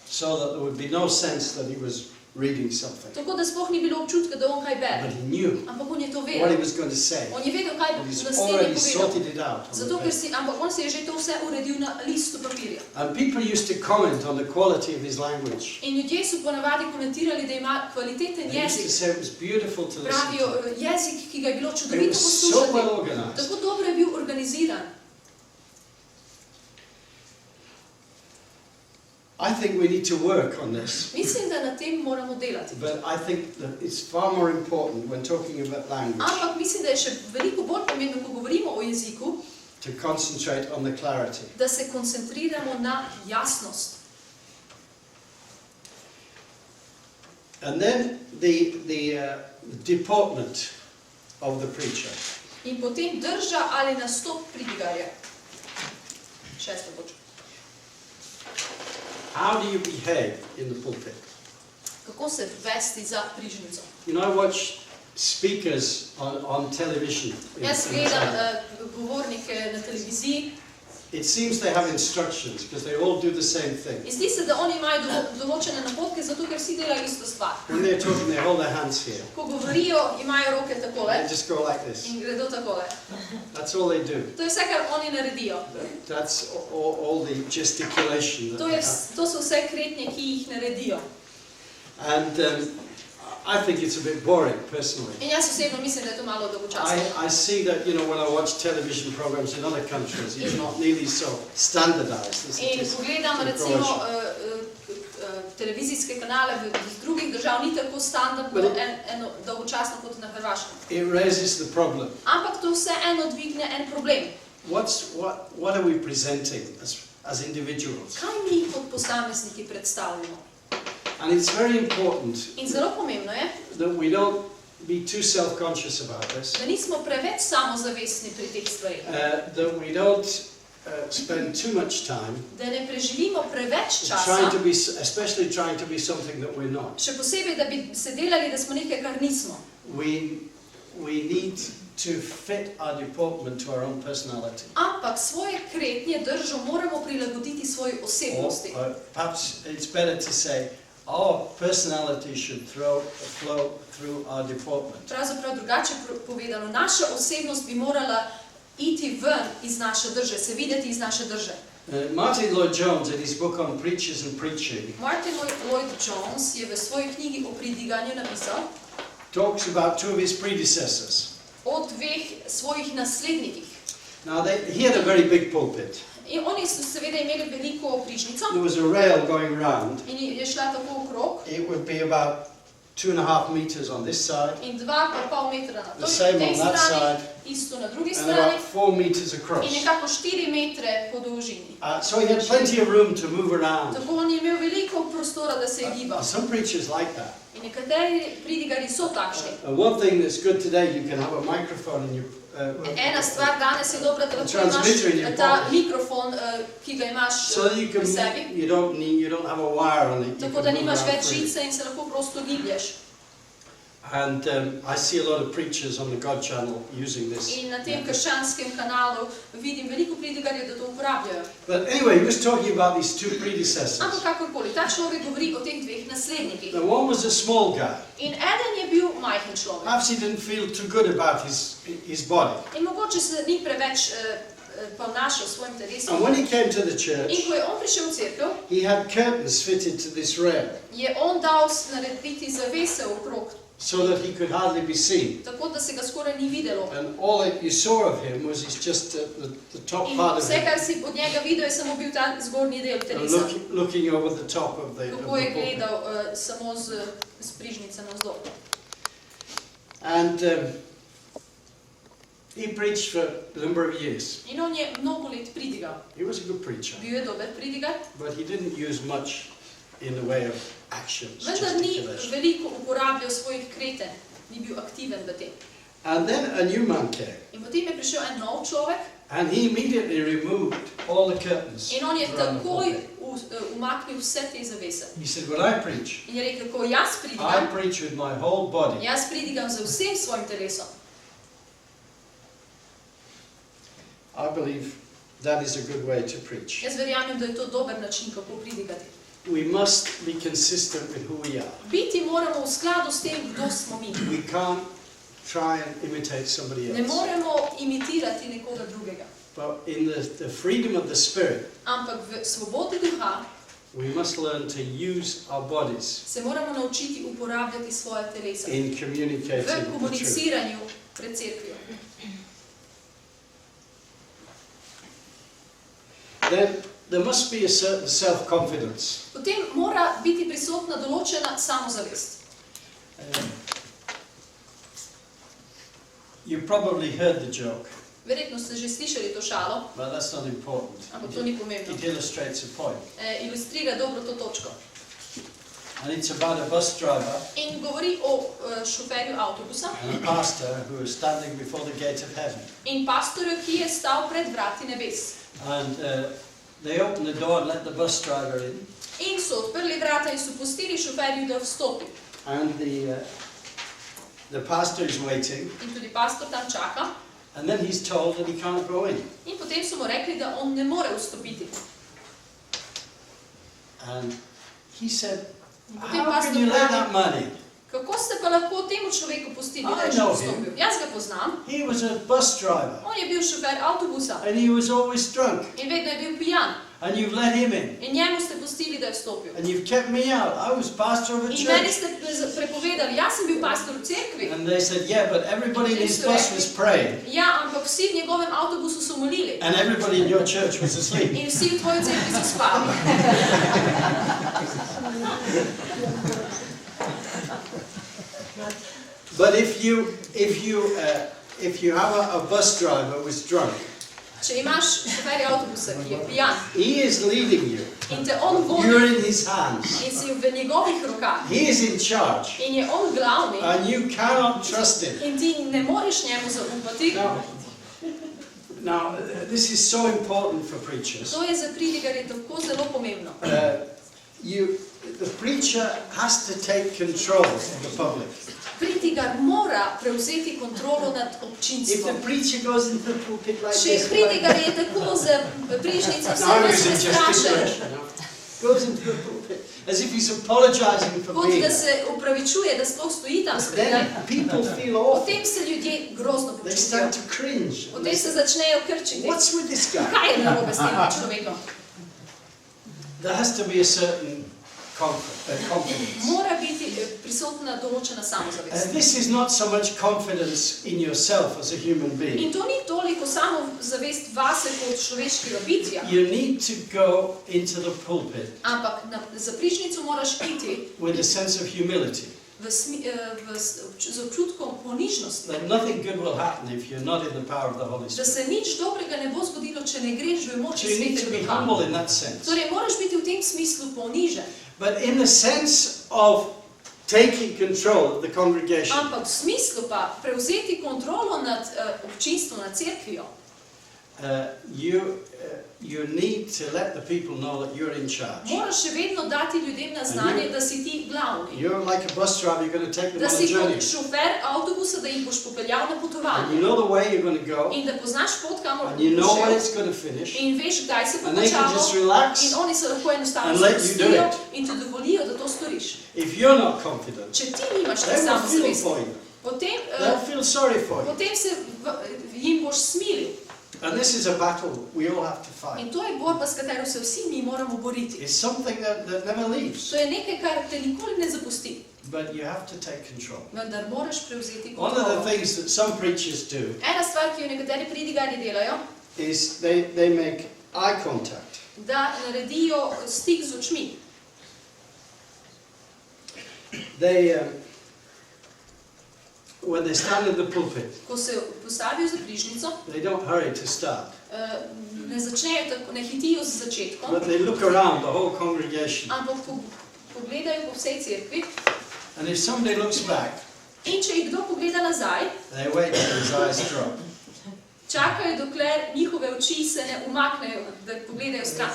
So that there would be no sense that he was reading something. Tako da sploh ni bilo občutka, da on kaj But bere. he knew Ampak on je to what he vedel. was going to say. On je vedel, kaj bo And he's naslednje already povedal. sorted it out. On Zato, the ker paper. ampak on se je že to vse uredil na listu papirja. And people used to comment on the quality of his language. In ljudje so ponavadi komentirali, da ima kvaliteten They used to jezik. say it was beautiful to listen Pravijo, to. jezik, ki ga je bilo It čudovito was so poslušati. well organized. Tako dobro je bil organiziran. I think we need to work on this. Mislim, da na tem moramo delati. But I think that it's far more important when talking about language Ampak mislim, da je še veliko bolj pomembno, ko govorimo o jeziku, to concentrate on the clarity. da se koncentriramo na jasnost. And then the deportment of the preacher. In potem drža ali nastop pridigarja. 6. točka. How do you behave in the pulpit? Kako se vesti za prižnico? You know, I watch speakers on television. Jaz gledam govornike na televiziji It seems they have instructions because they all do the same thing. in zdi se, da oni imajo določene napotke, zato ker vsi delajo isto stvar. When they're talking, they hold their hands here. Ko govorijo, imajo roke takole They just go like this. in gredo takole. That's all they do. To je vse, kar oni naredijo. That's all the gesticulation that they have. To so vse kretnje, ki jih naredijo. And I think it's a bit boring, personally. In jaz osebno mislim, da je to malo dolgočasno. I see that, you know, when I watch television programs in other countries, it's not nearly so standardized as it In is pogledam in recimo Croatia. televizijske kanale iz drugih držav ni tako standardno dolgočasno kot na Hrvaškem. It raises the problem. Ampak to vseeno dvigne en problem. What are we presenting as individuals? Kaj mi kot posamezniki predstavljamo? And it's very important In zelo pomembno je, that we don't be too self-conscious about this. da nismo preveč samozavestni pri teh stvarih. That we don't spend too much time Da ne preživimo preveč trying to časa, be, especially trying to be something that we're not. še posebej, da bi se delali, da smo nekaj, kar nismo. We need to fit our deportment to our own personality. Ampak svoje kretnje, držo moramo prilagoditi svoji osebnosti. Or perhaps it's better to say our personality should flow through our deportment. Pravzaprav drugače povedano, naša osebnost bi morala iti ven iz naše drže, se videti iz naše drže. Martin Lloyd-Jones, in his book on preachers and preaching, Martin Lloyd-Jones je v svoji knjigi o pridiganju napisal talks about two of his predecessors. o dveh svojih naslednikih. Now, he had a very big pulpit. In oni so seveda imeli veliko prižnico There was a rail going round. in je šla tako okrog It would be about 2.5 meters on this side in 2,5 metra na The same tej on that strani, side. isto na drugi and strani about 4 meters across. in nekako 4 metre po dolžini. So he had plenty of room to move around. Tako on je imel veliko prostora, da se je gibal. Some preachers like that. In nekateri pridigarji so takšni. One thing that's good today, you can have a microphone in your Ena stvar danes je dobra, da lahko transmitter in your imaš ta pocket. mikrofon, ki ga imaš so that you pri sebi, you don't have a wire on it. You tako can da move nimaš around več freely. žice in se lahko prosto giblješ. And I see a lot of preachers on the God channel using this. In na tem krščanskem kanalu vidim veliko pridigarjev, da to uporabljajo. But anyway, he was talking about these two predecessors. Ampak kakorkoli, ta človek govori o teh dveh naslednikih. The one was a small guy. In eden je bil majhen človek. Perhaps he didn't feel too good about his body. In mogoče se ni preveč ponašal s svojim And telesom. when he came to the church, In ko je on prišel v cerkev, he had curtains fitted to this rail je on dal narediti zavese okrog, so that he could hardly be seen. tako da se ga skoraj ni videlo. And all that you saw of him was just the top In part of vse, him, kar si od njega videl, je samo bil ta zgornji del telesa. looking over the top of the Kako je pulpit. gledal samo z prižnice navzdol. And he preached for a number of years. In on je mnogo let pridigal. He was a good preacher, Bil je dober pridigar, but he didn't use much in the way of actions, vendar ni gesticulation. veliko uporabljal svojih kreten, ni bil aktiven v tem. And then a new man came, In potem je prišel en nov človek and he immediately removed all the curtains. in on je around the takoj pulpit. umaknil vse te zavese. He said, when I preach, In je rekel, ko jaz I pridigam, preach with my whole body. jaz pridigam z vsem svojim telesom. I believe that is a good way to preach. Jaz verjamem, da je to dober način, kako pridigati. We must be consistent with who we are. Biti moramo v skladu s tem, kdo smo mi. We can't try and imitate somebody Ne else. moremo imitirati nekoga drugega. But in the freedom of the Spirit, Ampak v svobodi duha we must learn to use our bodies se moramo naučiti uporabljati svoje telesa in communicating v the truth. komuniciranju pred cerkvijo. Then there must be a certain self-confidence. Potem mora biti prisotna določena samozavest. You probably heard the joke, Verjetno ste že slišali to šalo, but that's not important. ampak to ni pomembno. It illustrates a point. Ilustrira dobro to točko. And it's about a bus driver In govori o šoferju avtobusa and a pastor who is standing before the gate of heaven. in pastorju, ki je stal pred vrati nebes. And they open the door and let the bus driver in. In so odprli vrata in so pustili šoferju, da vstopi. And the pastor is waiting. In tudi pastor tam čaka. And then he's told that he can't go in. In potem so mu rekli, da on ne more vstopiti. And he said, In potem how can pastor you let pravi, that man in? kako ste pa lahko temu človeku pustili, da je I še know vstopil? Jaz ga poznam. He was a bus driver. On je bil šofer avtobusa And he was always drunk. in vedno je bil pijan. And you've let him in. In njemu ste pustili, da je vstopil. And you've kept me out. I was pastor of a In meni church. ste prepovedali, jaz sem bil pastor v cerkvi. And they said, yeah, but everybody in his bus was praying. Ja, ampak vsi v njegovem avtobusu so molili. And everybody in your church was asleep. In vsi v tvoji cerkvi so spali. But if you have a bus driver who is drunk, Če imaš šoferja avtobusa, ki je pijan, he is leading you. in te on vodi, You're in his hands. in si v njegovih rokah, He is in charge, in je on glavni, and you cannot trust him. in ti ne moreš njemu zaupati, Now, this is so important for preachers. to je za pridigarje tako zelo pomembno. The preacher has to take control of the public. Pridigar mora prevzeti kontrolo nad If the občinstvom. preacher goes into the pulpit like Če this, pridigar je tako za prižnico, now vse I'm vas using prestraše, gesticulation, goes into the pulpit as if he's apologizing for kot being da there. se upravičuje, da sploh stoji tam spredaj. Then people feel awful. Potem se ljudje grozno They počutijo. start to cringe. And Potem they se say, začnejo krčiti. what's with this guy? Kaj je narobe s tem človekom? There has to be a certain confidence. Mora biti prisotna določena samozavest. This is not so much confidence in yourself as a human being. In to ni toliko samozavest vase kot človeškega bitja, You need to go into the pulpit ampak za prižnico moraš iti with a sense of humility. z občutkom ponižnosti. That nothing good will happen if you're not in the power of the Holy Da Spirit. se nič dobrega ne bo zgodilo, če ne greš v So moči you need to Svetega be Duha. humble in that sense. Torej, moraš biti v tem smislu ponižen. But in the sense of taking control of the congregation, Ampak v smislu pa prevzeti kontrolo nad občinstvom, nad cerkvijo, you need to let the people know that you're in charge. moraš še vedno dati ljudem na znanje, da si ti glavni. You're like a bus driver, you're going to take them Da on a si journey. kot šofer avtobusa, da jih boš popeljal na And potovanje. you know the way you're going to go, In da poznaš pot, kamor and you know boš when šel. it's going to finish, In veš, kdaj se bo and they can končalo. just relax. In oni se lahko enostavno and let you do sprostijo it. in ti dovolijo, da to storiš. If you're not confident, Če ti nimaš te they will feel samozavesti, for you. potem, They'll feel sorry for you. potem se jim boš smilil. And this is a battle we all have to fight. In to je borba, s katero se vsi mi moramo boriti. It's something that never leaves, To je nekaj, kar te nikoli ne zapusti. but you have to take control. Vendar moraš prevzeti One of the kontrolo. things that some preachers do Ena stvar, ki jo nekateri pridigarji delajo, is they make eye contact. da naredijo stik z očmi. When they stand in the pulpit, Ko se postavijo za prižnico, they don't hurry to start, ne začnejo tako, ne hitijo z začetkom, but they look around the whole congregation. ampak pogledajo po vsej cerkvi. And if somebody looks back, In če jih kdo pogleda nazaj, they wait till his eyes drop. čakajo, dokler njihove oči se ne umaknejo, da pogledajo stran.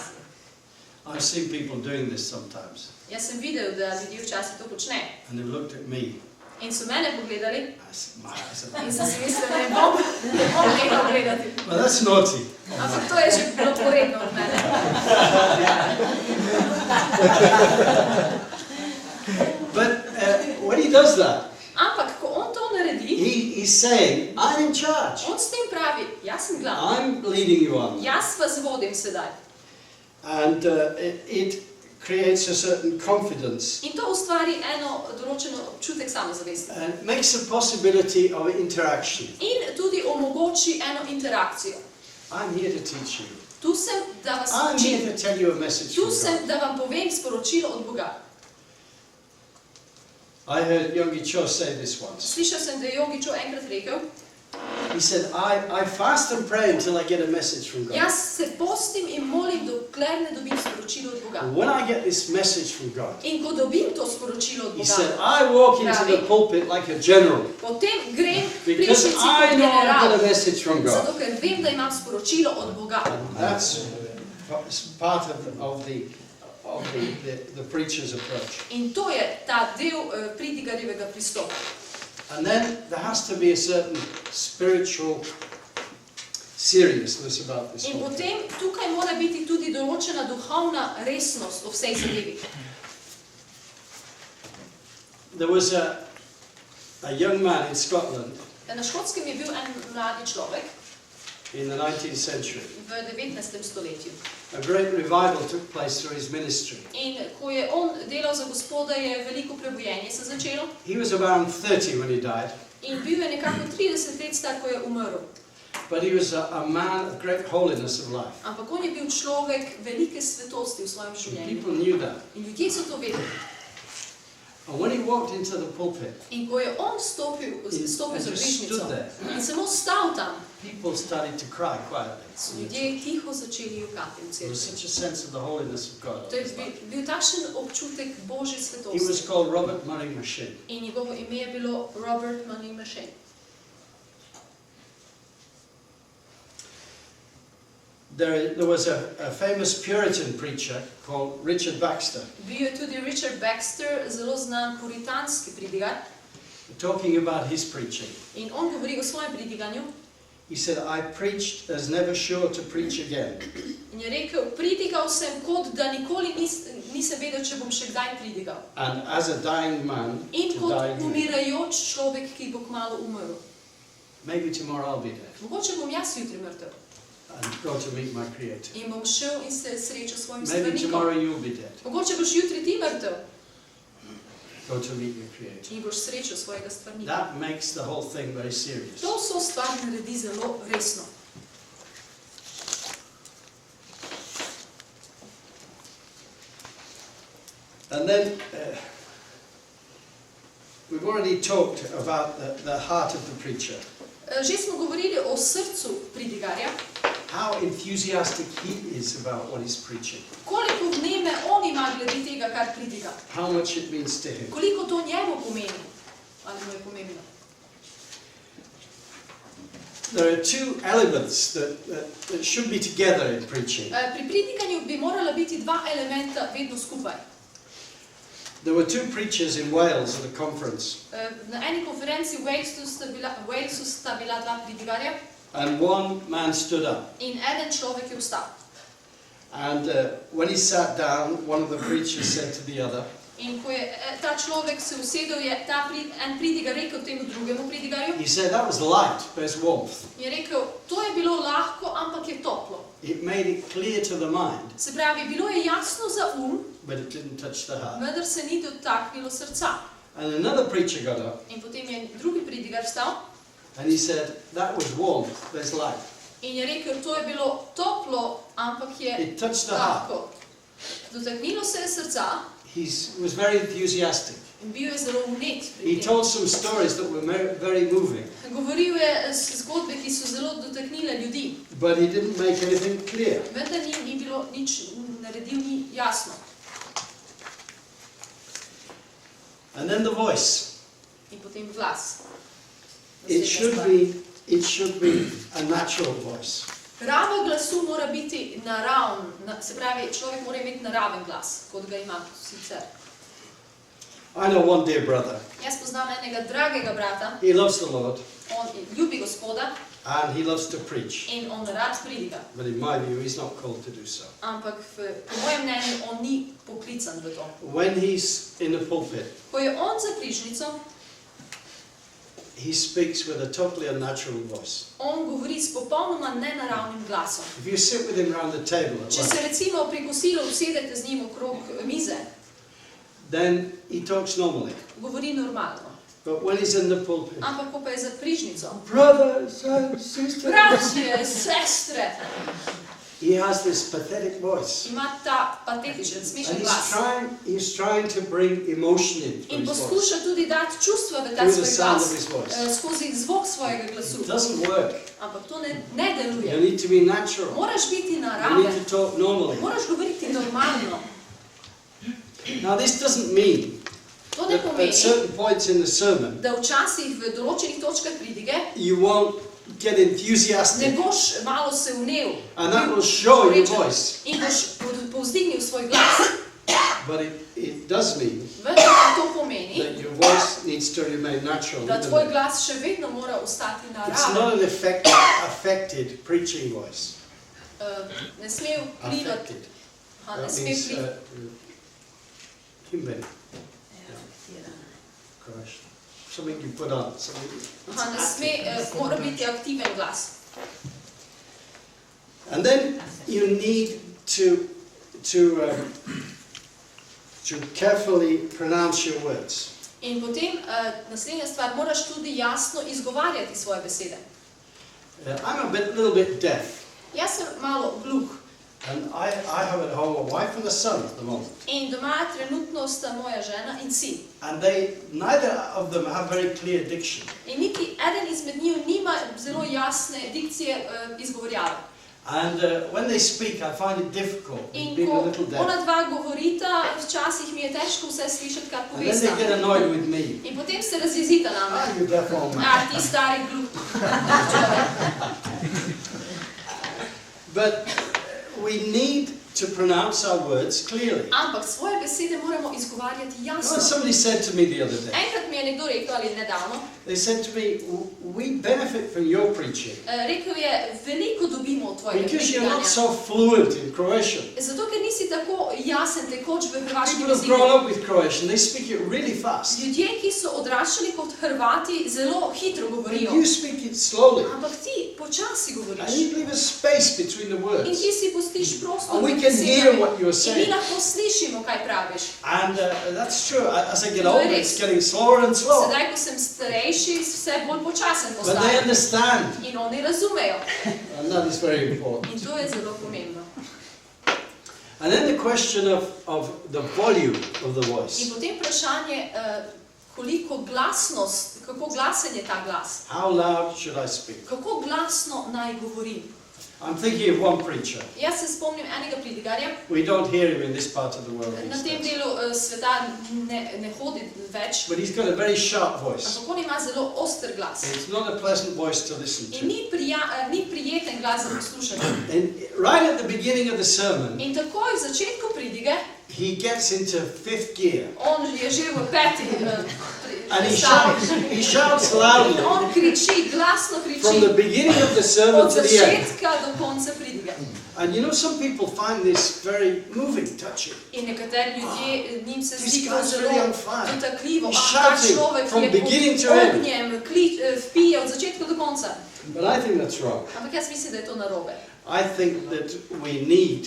I've seen people doing this sometimes, Jaz sem videl, da ljudje včasih to počnejo. and they've looked at me. In so mene pogledali I said, in sem si mislil, da ne bom nehal gledati. well, that's naughty. Ampak to je že bilo poredno od mene. But when he does that, Ampak, ko on to naredi, he's saying, I'm in charge. on s tem pravi, jaz sem glavni, I'm leading you on. jaz vas vodim sedaj. And it creates a certain confidence In to ustvari eno določeno občutek samozavesti. and makes a possibility of interaction. In tudi omogoči eno interakcijo. I'm here to teach you. Tu sem, da vas I'm here učim. to tell you a message Tu from sem, God. da vam povem sporočilo od Boga. I heard Yogi Cho say this once. Slišal sem, da je Yogi Cho enkrat rekel, He said, I fast and pray until I get a message from God. jaz se postim in molim, dokler ne dobim sporočilo od Boga. And when I get this message from God, In ko dobim to sporočilo od he said, Boga, I walk into the pulpit like a general potem grem because prišnici I kot know I general. get a message from God. Zato, ker vem, da imam sporočilo od Boga. That's part of the preacher's approach. In to je ta del pridigarjevega pristopa. And then there has to be a certain spiritual seriousness about this In whole thing. potem tukaj mora biti tudi določena duhovna resnost o vsej zadevi. There was a young man in Scotland Na Škotskem je bil en mladi človek in the 19th century. v 19. stoletju. A great revival took place through his ministry. In ko je on delal za Gospoda, je veliko prebujenje se začelo. He was around 30 when he died. In bil je nekako 30 let star, ko je umrl. But he was a man of great holiness of life. Ampak on je bil človek velike svetosti v svojem And življenju. people knew that. In ljudje so to vedeli. And when he walked into the pulpit, In ko je on stopil za just bližnico stood there. in samo stal tam, people started to cry quietly. so ljudje tiho začeli jokati v There was cerkvi. such a sense of the holiness of God. To je bil takšen občutek Božje He was svetosti. called Robert Murray M'Cheyne. In njegovo ime je bilo Robert Murray M'Cheyne. There was a famous Puritan preacher called Richard Baxter, Bil je tudi Richard Baxter, zelo znan puritanski pridigar. talking about his preaching. In on govori o svojem pridiganju. He said, I preached as never sure to preach again. In je rekel, pridigal sem, kot da nikoli nisem vedel, če bom še kdaj pridigal. And as a dying man, In to kot die again. umirajoč človek, ki bo kmalu umrl. Maybe tomorrow I'll be dead Mogoče bom jaz jutri mrtev. and go to meet my Creator. In bom šel in se srečal s svojim Maybe tomorrow stvarnikom. you'll be dead. Mogoče boš jutri ti mrtev Go to meet your Creator. in boš srečal svojega stvarnika. That makes the whole thing very serious. To so stvar naredi zelo resno. And then we've already talked about the heart of the preacher. Že smo govorili o srcu pridigarja, How enthusiastic he is about what he's preaching. koliko vneme on ima glede tega, kar pridiga. How much it means to him. Koliko to njemu pomeni, ali mu je pomembno. There are two elements that should be together in preaching. Pri pridiganju bi morala biti dva elementa vedno skupaj. There were two preachers in Wales at a conference, Na eni konferenci v Walesu sta bila dva pridigarja and one man stood up. in eden človek je vstal. And when he sat down, one of the preachers said to the other, In ko je ta človek se usedel, je en pridigar rekel temu drugemu pridigarju, he said, that was light, there's warmth. je rekel, to je bilo lahko, ampak je toplo. It made it clear to the mind, Se pravi, bilo je jasno za but it didn't touch the heart. vendar se ni dotaknilo srca. And another preacher got up In potem je drugi pridigar vstal and he said, that was warmth, there's light. in je rekel, to je bilo toplo, ampak je It touched the heart. lahko. Dotaknilo se je srca He was very enthusiastic. in bil je zelo vnet pri He tem. told some stories that were very moving, Govoril je zgodbe, ki so zelo dotaknile ljudi, but he didn't make anything clear. vendar ni bilo nič naredil, ni jasno. And then the voice. In potem glas. It Naslednja should be a natural voice. Rava glasu mora biti naravn, se pravi, človek mora imeti naraven glas, kot ga ima sicer. I know one dear brother. Jaz poznam enega dragega brata, He loves the Lord on ljubi Gospoda and he loves to preach. in on rad pridiga. But in my view, he's not called to do so. Ampak po mojem mnenju on ni poklican v to. When he's in the pulpit, Ko je on za prižnico, he speaks with a totally unnatural voice. on govori s popolnoma nenaravnim glasom. If you sit with him around the table at Če se lunch, recimo pri kosilu usedete z njim okrog mize, then he talks normally. govori normalno. But when he's in the pulpit, Ampak ko pa je za prižnico, brothers and sisters, bratje, sestre, he has this pathetic voice. ima ta patetičen, And smešen glas. he's trying to bring emotion into In his voice. poskuša tudi dati čustva v ta Through the svoj sound glas, of his voice. skozi zvok svojega glasu. It doesn't work. Ampak to ne You deluje. need to be natural. Moraš biti You need naraven, to talk normally. moraš govoriti normalno. Now this doesn't mean To ne that at pomeni, certain points in the sermon da včasih v določenih točkah pridige you won't get ne enthusiastic boš malo se vnel and that will show in your voice. in boš povzdignil svoj glas. But it does mean Vendar pa to pomeni, that your voice needs to remain natural. da isn't tvoj it? glas še vedno mora ostati It's not naraven. an affected preaching voice. Ne sme vplivati. Affected. Ne That sme means vplivati. Kimberly. Gosh. Something you put on. Ne sme, mora biti aktiven glas. And then you need to carefully pronounce your words. In potem naslednja stvar, moraš tudi jasno izgovarjati svoje besede. I'm a little bit deaf. Jaz sem malo gluh. And I have at home a wife and a son at the moment. In doma trenutno sta moja žena in sin. And neither of them have very clear diction. In niti eden izmed njiju nima zelo jasne dikcije izgovorjave. And when they speak, I find it difficult, being a little deaf. Ona dva govorita, včasih mi je težko vse slišati, kar And then povesta. they get annoyed with me. In potem se razjezita name. Ah, you deaf old man. Ti stari gluh človek. But we need to pronounce our words clearly. Ampak svoje besede moramo izgovarjati jasno. Somebody said to me the other day, Enkrat mi je nekdo rekel, ali nedavno, they said to me, we benefit from your preaching rekel je, veliko dobimo od tvojega because you're not predikanja. so fluent in Croatian. Zato, ker nisi tako jasen tekoč v hrvaškem People have grown jeziku. up with Croatian, they speak it really fast. Ljudje, ki so odraščali kot Hrvati, zelo hitro But govorijo. you speak it slowly. Ampak ti počasi And govoriš. you leave a space between the In words. ti si pustiš prostor And we med can hear besedami. what you're In mi saying. lahko slišimo, kaj praviš. And that's true. As I get To je older, res. it's getting slower and slower. Sedaj, ko sem starejši, vse bolj počasen But they postajam. understand. In oni razumejo. And that is very important. In to je zelo pomembno. And then the question of the volume of the In voice. potem vprašanje, koliko glasnost, kako glasen je ta glas. How loud should I speak? Kako glasno naj govorim. I'm thinking of one preacher. Jaz se spomnim enega pridigarja, We don't hear him in this part of the world na these tem days. delu sveta ne hodi več, But he's got a very sharp voice. ampak on ima zelo oster glas. It's not a pleasant voice to listen In to. ni prijeten glas za poslušanje. And right at the beginning of the sermon, In takoj v začetku pridige, he gets into fifth gear. on je že v peti And stavi. he shouts In loudly on kriči, glasno from the kriči, beginning of the sermon od to the end. začetka do konca pridige. And you know, some people find this very moving, touching. In nekateri ljudje, njim se This zdi to guy's zelo really on fire. dotakljivo. He's Ta shouting človek from je beginning to pod end. ognjem, vpije od začetka do konca. But I think that's wrong. Ampak jaz mislim, da je to narobe. I think that we need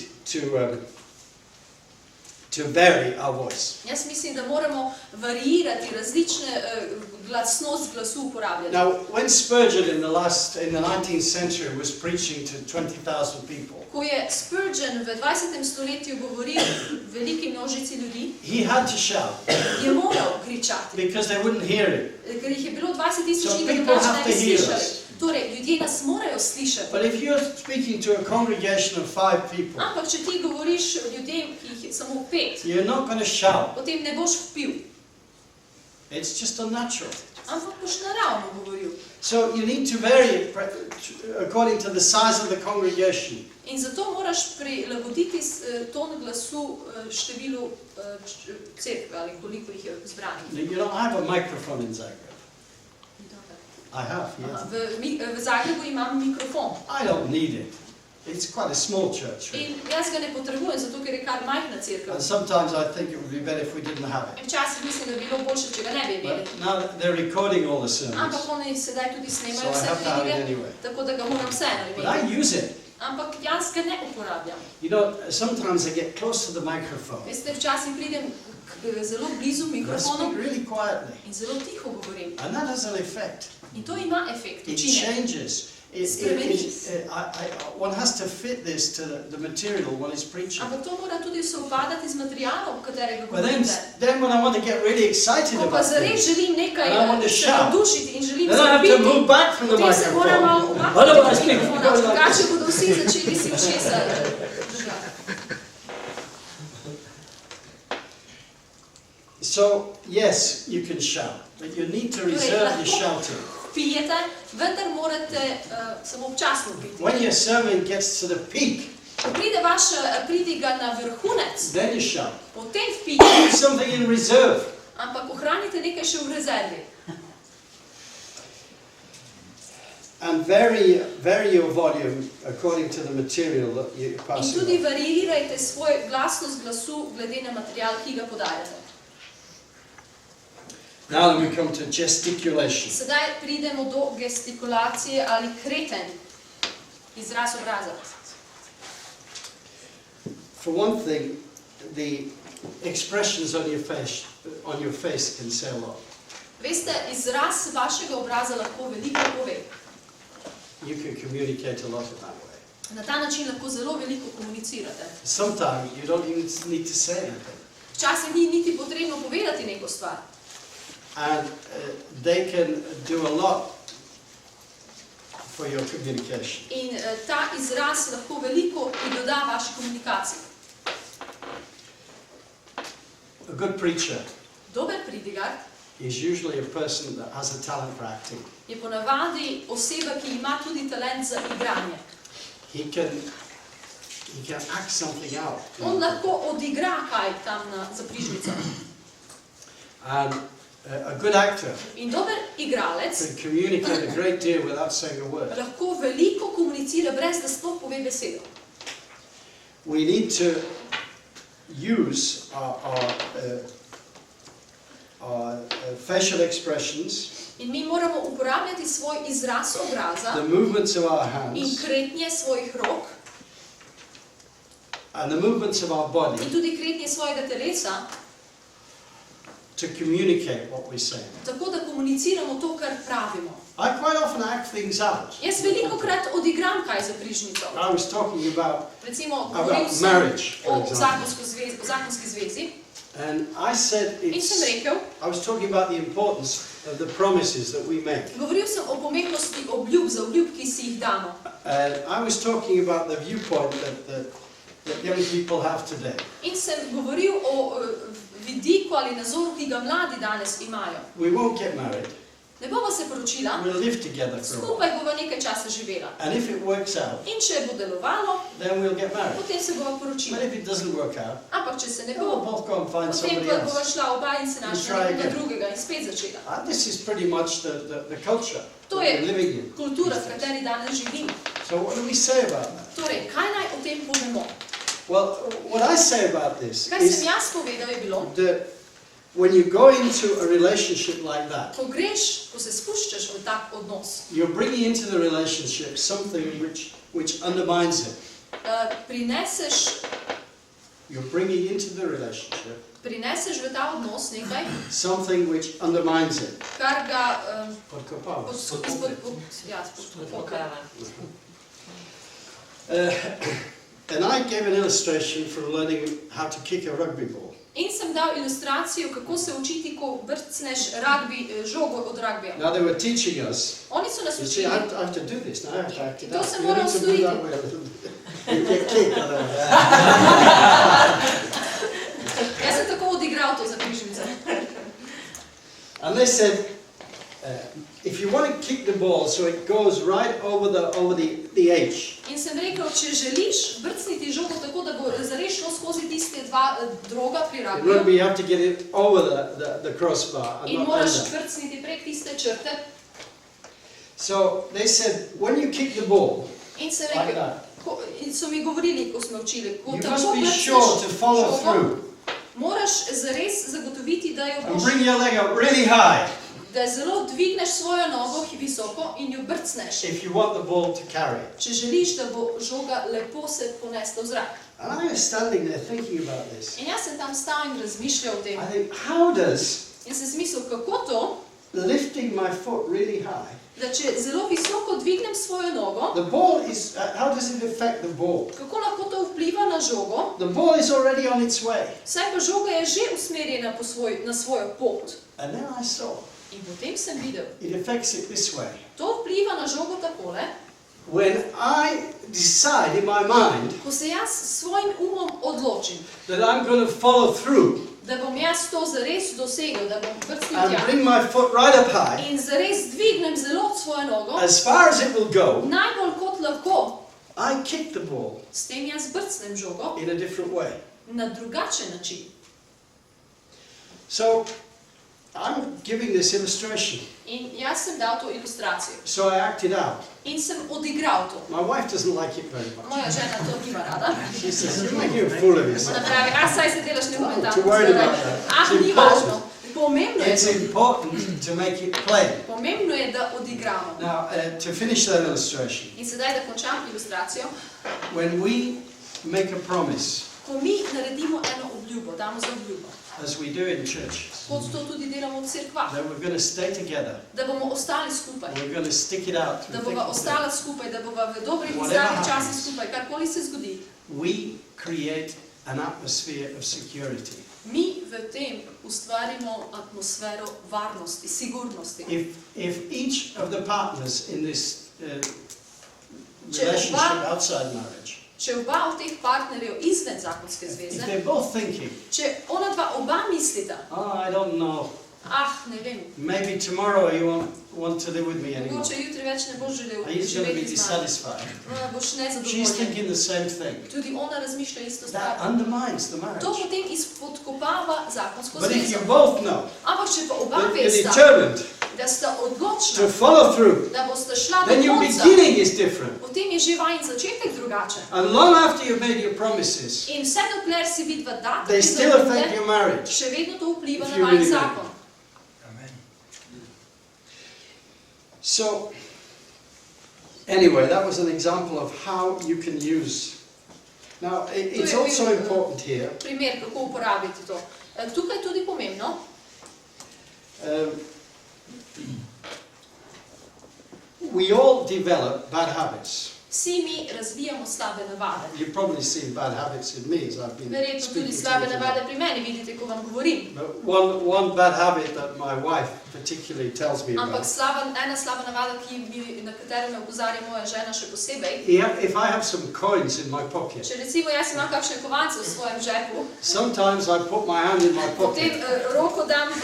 to vary our voice. Jaz mislim, da moramo variirati različne glasnost glasu uporabljati. Now, when Spurgeon in the 19th century was preaching to 20,000 people, Ko je Spurgeon v 20. stoletju govoril veliki množici ljudi, he had to shout je moral kričati, because they wouldn't hear him. ker jih je bilo 20.000 So in people drugače have ne to bi hear slišali. us. Torej, ljudje nas morajo slišati. But if you're speaking to a congregation of 5 people, Ampak, če ti govoriš ljudem, ki jih je samo 5, you're not going to shout. potem ne boš vpil, It's just unnatural. ampak boš naravno govoril. So you need to vary it according to the size of the congregation. In zato moraš prilagoditi ton glasu številu cerkve ali koliko jih je zbranih. You know, I have a microphone in Zagreb. I have, yes. V Zagrebu imam mikrofon. I don't need it. It's quite a small church. Really. In jaz ga ne potrebujem, zato ker je kar majhna cerkev. And sometimes I think it would be better if we didn't have it. Včasih mislim, da bi bilo boljše, če ga ne bi imeli. But now they're recording all the sermons, Ampak oni sedaj tudi so snemajo I vse have to have it pridige, anyway. tako da ga moram vseeno But imeti. I use it. Ampak jaz ga ne uporabljam. You know, sometimes I get close to the microphone Veste, včasih pridem zelo blizu and I mikrofonu speak really quietly. in zelo tiho govorim. And that has an effect. In to ima efekt, It učinek. changes. One has to fit this to the material one is preaching. Ampak to mora tudi sovpadati z materialom, katerega But govorite. then when I want to get really excited Ko pa about zares things, želim nekaj And I want to se shout. navdušiti in želim then I have to zabiti, move back from the potem se moram malo microphone. umakniti Otherwise od people mikrofona, go like drugače this. bodo vsi začeli si ušesa držati. So, yes, you can shout, but you need to reserve your shouting. Pijete, vendar morate samo občasno piti. When your sermon gets to the peak, Ko pride vaša pridiga na vrhunec, then you shout. potem vpijte, Keep something in reserve. ampak ohranite nekaj še v rezervi. And vary your volume according to the material that you're In passing tudi on. variirajte svoj glasnost glasu glede na material, ki ga podajate. Now then we come to gesticulation. Sedaj pridemo do gestikulacije ali kretenj, izraz obraza. For one thing, the expressions on your face can say a lot. Veste, izraz vašega obraza lahko veliko pove. you can communicate a lot in that way. Na ta način lahko zelo veliko komunicirate. Sometimes you don't even need to say anything. Včasih ni niti potrebno povedati neko stvar. And they can do a lot for your communication. In ta izraz lahko veliko doda vaši komunikaciji. A good preacher Dober pridigar is usually a person that has a talent for acting. je ponavadi oseba, ki ima tudi talent za igranje. He can act something out. On lahko odigra kaj tam za prižnico. And a good actor In dober igralec can communicate a great deal without saying a word. lahko veliko komunicira, brez da sploh pove besedo. We need to use our facial expressions, In mi moramo uporabljati svoj izraz obraza the movements of our in hands, kretnje svojih rok and the movements of our in body tudi kretnje svojega telesa, to communicate what we say. tako da komuniciramo to, kar pravimo. I quite often act things out. Jaz veliko krat odigram kaj za prižnico. I was talking about Recimo, govoril sem marriage, for o example. zakonski zvezi And I said in sem rekel, I was talking about the importance of the promises that we make. govoril sem o pomembnosti obljub, ki si jih damo. And I was talking about the viewpoint that young people have today. In sem govoril o vidiku ali nazoru, ki ga mladi danes imajo. We won't get married. Ne bova se poročila, We'll live together for a while. skupaj bova nekaj časa živela. And if it works out, In če bo delovalo, then we'll get married. potem se bova But poročila. if it doesn't work out, Ampak če se ne then we'll bo, both go and find potem somebody pa bova else. šla oba in se našla try nekoga again. drugega in spet začela. This is pretty much the culture To that we're je living in. kultura, v kateri danes živimo. So what do we say about that? Torej, kaj naj o tem povemo? Well, what I say about this Kaj sem is jaz povedal je bilo, that when you go into a relationship like that, ko greš, ko se spuščaš v tak odnos, you're bringing into the relationship something which undermines it. You're bringing into the relationship prineseš v ta odnos nekaj, something which undermines it. kar ga Podkopava. spodkopa. And I gave an illustration from learning how to kick a rugby ball. In sem dal ilustracijo, kako se učiti, ko brcneš žogo od ragbija. Now they were teaching us. Oni so nas You see, I učili. have to do this. Now I have to act it To out. se You moram need to do storiti. that way a little bit. You get kicked. Otherwise. Jaz sem tako odigral to za križnice. And they said, if you want to kick the ball so it goes right over the edge, In sem rekel, če želiš brcniti žogo tako, da bo zares šlo skozi tiste dva droga pri in ragbiju, rugby you have to get it over the crossbar and in not moraš under. brcniti prek tiste črte. So they said, when you kick the ball, In sem like rekel, that, in so mi govorili, ko smo učili, ko you tako must be brcneš sure to follow žogo, through moraš zares zagotoviti, da jo and boš, bring your leg up really high da zelo dvigneš svojo nogo visoko in jo brcneš. if you want the ball to carry. Če želiš, da bo žoga lepo se ponesla v zrak. And I was standing there thinking about this. In jaz sem tam stal in razmišljal o tem. I think, how does In sem si mislil, kako to, lifting my foot really high, da če zelo visoko dvignem svojo nogo, the ball is, how does it affect the ball? kako lahko to vpliva na žogo, The ball is already on its way. saj pa žoga je že usmerjena na svojo pot. And then I saw, In potem sem videl, it affects it this way. to vpliva na žogo takole, When I decide in my mind ko se jaz s svojim umom odločim, that I'm going to follow through da bom jaz to zares dosegel, da bom brcnil and tja. bring my foot right up high, In zares dvignem zelo svojo nogo, as far as it will go, najbolj kot lahko, I kick the ball s tem jaz brcnem žogo in a different way. na drugačen način. So I'm giving this illustration. In jaz sem dal to ilustracijo. So I acted out. In sem odigral to. My wife doesn't like it very much. Moja žena to nima rada. She says, you're making a fool of Ona yourself. pravi, saj se delaš nekomentarno. Too worried about that. Ni važno. Pomembno It's je, important to make it plain. pomembno je, da odigramo. Now, to finish that illustration, In sedaj, da končam ilustracijo, when we make a promise, ko mi naredimo eno obljubo, damo za obljubo, as we do in churches. kot to tudi delamo v cerkvah. That we're going to stay together. Da bomo ostali skupaj. We're going to stick it out. Da bova ostala skupaj, da bova v dobrih in slabih časih skupaj, karkoli se zgodi. We create an atmosphere of security. Mi v tem ustvarimo atmosfero varnosti, sigurnosti. If each of the partners in this relationship outside marriage, če oba od teh partnerjev izven zakonske zveze, if they're both thinking, če ona dva oba mislita, I don't know, ne vem, maybe tomorrow you won't want to live with me anymore. mogoče jutri več ne boš želel Are you going to be živeti z mano, dissatisfied? boš She's nezadovoljen. thinking the same thing. Tudi ona razmišlja isto That stvar. undermines the marriage. To potem izpodkopava zakonsko But if you zvezo. both know Ampak če pa oba that you're vesta, determined da sta to odločna, follow through, da bosta šla then do your konca, beginning is different. potem je že vajin začetek drugačen. And long after you've made your promises, In vse dokler si vidva data, they still affect your marriage. še vedno to vpliva If na you vajin really zakon. So, anyway, that was an example of how you can use. Now, it's also important here. Primer, kako uporabiti to. Tukaj je tudi pomembno, We all develop bad habits. vsi mi razvijamo slabe navade. You've probably seen bad habits in me as I've been Verjetno speaking tudi to slabe you navade today. pri meni, vidite, ko vam govorim. But one bad habit that my wife particularly tells me Ampak about. ena slaba navada, na katero me opozarja moja žena še posebej. If I have some coins in my pocket, Če recimo jaz imam kakšne kovance v svojem žepu, sometimes I put my hand in my potem pocket, roko dam v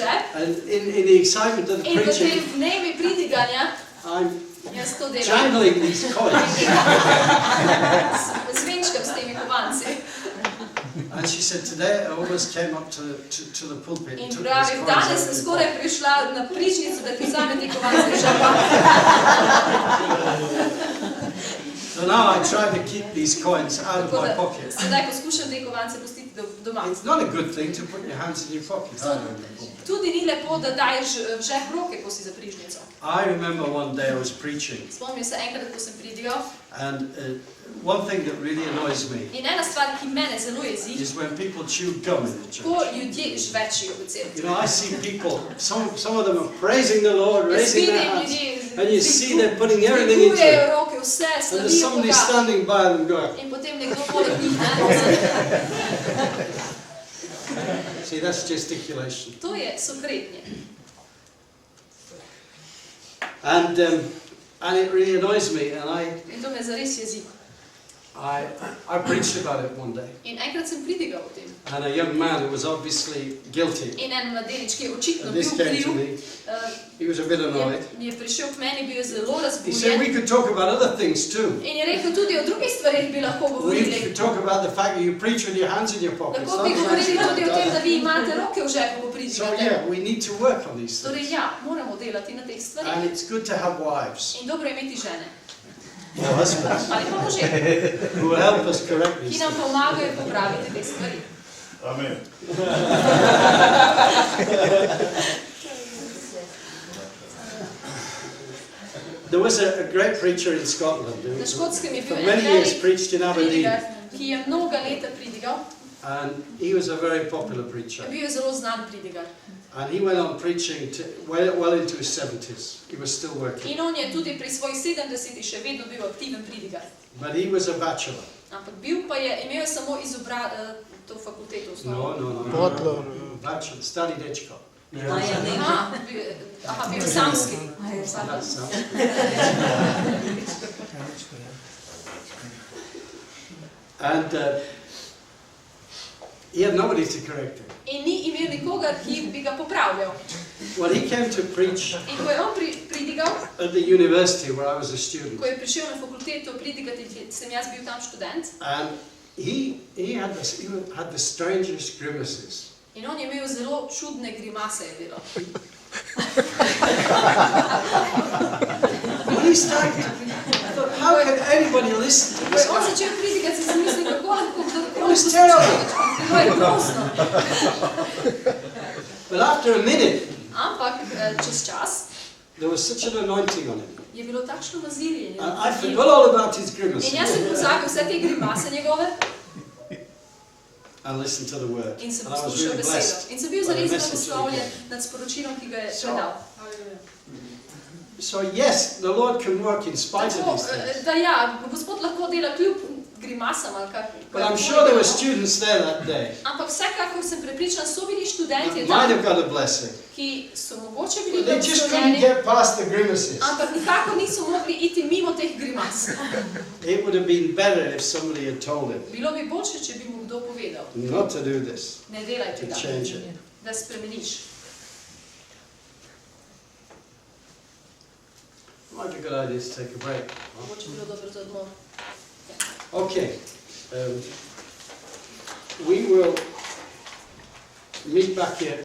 žep and in the excitement of the in v tem preaching, dnevi pridiganja I'm jaz to delam. jangling these coins. Zvenčkam s temi kovanci. And she said, today I almost came up to the pulpit In and took pravi, these danes coins sem out of the skoraj pocket. prišla na pričnico, da ti vzame te kovance v žepa. So now I try to keep these coins out of Tako my da pocket. sedaj poskušam te kovance pustiti doma. It's not a good thing to put your hands in your pocket. To tudi ni lepo, da daješ v žep roke, ko si za prižnico. I remember one day I was preaching, Spomnim se enkrat, ko sem pridigal. and one thing that really annoys me In ena stvar, ki mene zelo jezi, is when people chew gum in the church. ko ljudje žvečijo v cerkvi. You know, I see people, some of them are praising the Lord, Jaz raising their vidim hands, ljudi, and you see they're putting everything into dvigujejo it. roke, vse, And there's slavijo somebody Boga. standing by them going, In potem nekdo poleg njih, ne? see, that's gesticulation. To je sokretnje. And it really annoys me, and In to me zares jezi. I preached about it one day. In enkrat sem pridigal o tem. And a young man who was obviously guilty, In en mladenič, ki je očitno and bil this came to kriv, me, he was a bit annoyed. je prišel k meni, bil je zelo He said, we razburjen. could talk about other things too. In je rekel, tudi o drugih stvarih bi lahko We govorili. could talk about the fact that you preach with your hands in your pockets. Lahko bi govorili tudi o tem, da vi imate roke v žepu, ko So pridigate. yeah, we need to work on these Torej things. ja, moramo delati na teh And stvarih. it's good to have wives In dobro je imeti žene. or husbands Ali pa može, who will help us correct ki these nam things. pomagajo popraviti te stvari. Amen. There was a great preacher in Scotland who Na Škotskem je for bil many en years velik preached in Aberdeen, pridigar, ki je mnoga leta pridigal. and he was a very popular preacher. Bil je zelo znan pridigar. And he went on preaching well into his 70s. He was still working. In on je tudi pri svojih 70 še vedno bil aktiven pridigar. But he was a bachelor. Ampak bil pa je, imel je samo to fakulteto osnovno. No. Bachelor, stari dečko. Aha, bil je samski. That's sounds And he had nobody to correct him. In ni imel nikogar, ki bi ga popravljal. Well, he came to preach In ko je on pridigal, at the university where I was a student. ko je prišel na fakulteto pridigati, sem jaz bil tam študent, And he had the strangest grimaces. in on je imel zelo čudne grimase je bilo. When he started, I thought, how can anybody listen to Ko this je on guy? začel pridigati, sem si mislil, kako lahko It was terrible. Bilo je grozno. But after a minute, Ampak čez čas there was such an anointing on him. je bilo takšno maziljenje. And I forgot all about his In grimaces. jaz sem pozabil vse te grimase njegove. and listened to the word. In sem And I was poslušal really besedo. blessed. In sem bil by the zares message that he blagoslovljen gave. nad sporočilom, ki ga je So- predal. So yes, the Lord can work in spite of Tako, these things. da ja, Gospod lahko dela kljub grimasam ali kar. But I'm sure there were students there that day Ampak vsekakor sem prepričan, so bili študentje that might have tam, got a blessing. ki so mogoče bili But they just couldn't blagoslovljeni, get past the grimaces. ampak nikako niso mogli iti mimo teh grimas. It would have been better if somebody had told him Bilo bi boljše, če bi mu kdo povedal, not to do this, ne delaj to tega, change it. da spremeniš. Might be a good idea to take a break. Mogoče bi bilo dobro za odmor. Okay. We will meet back here.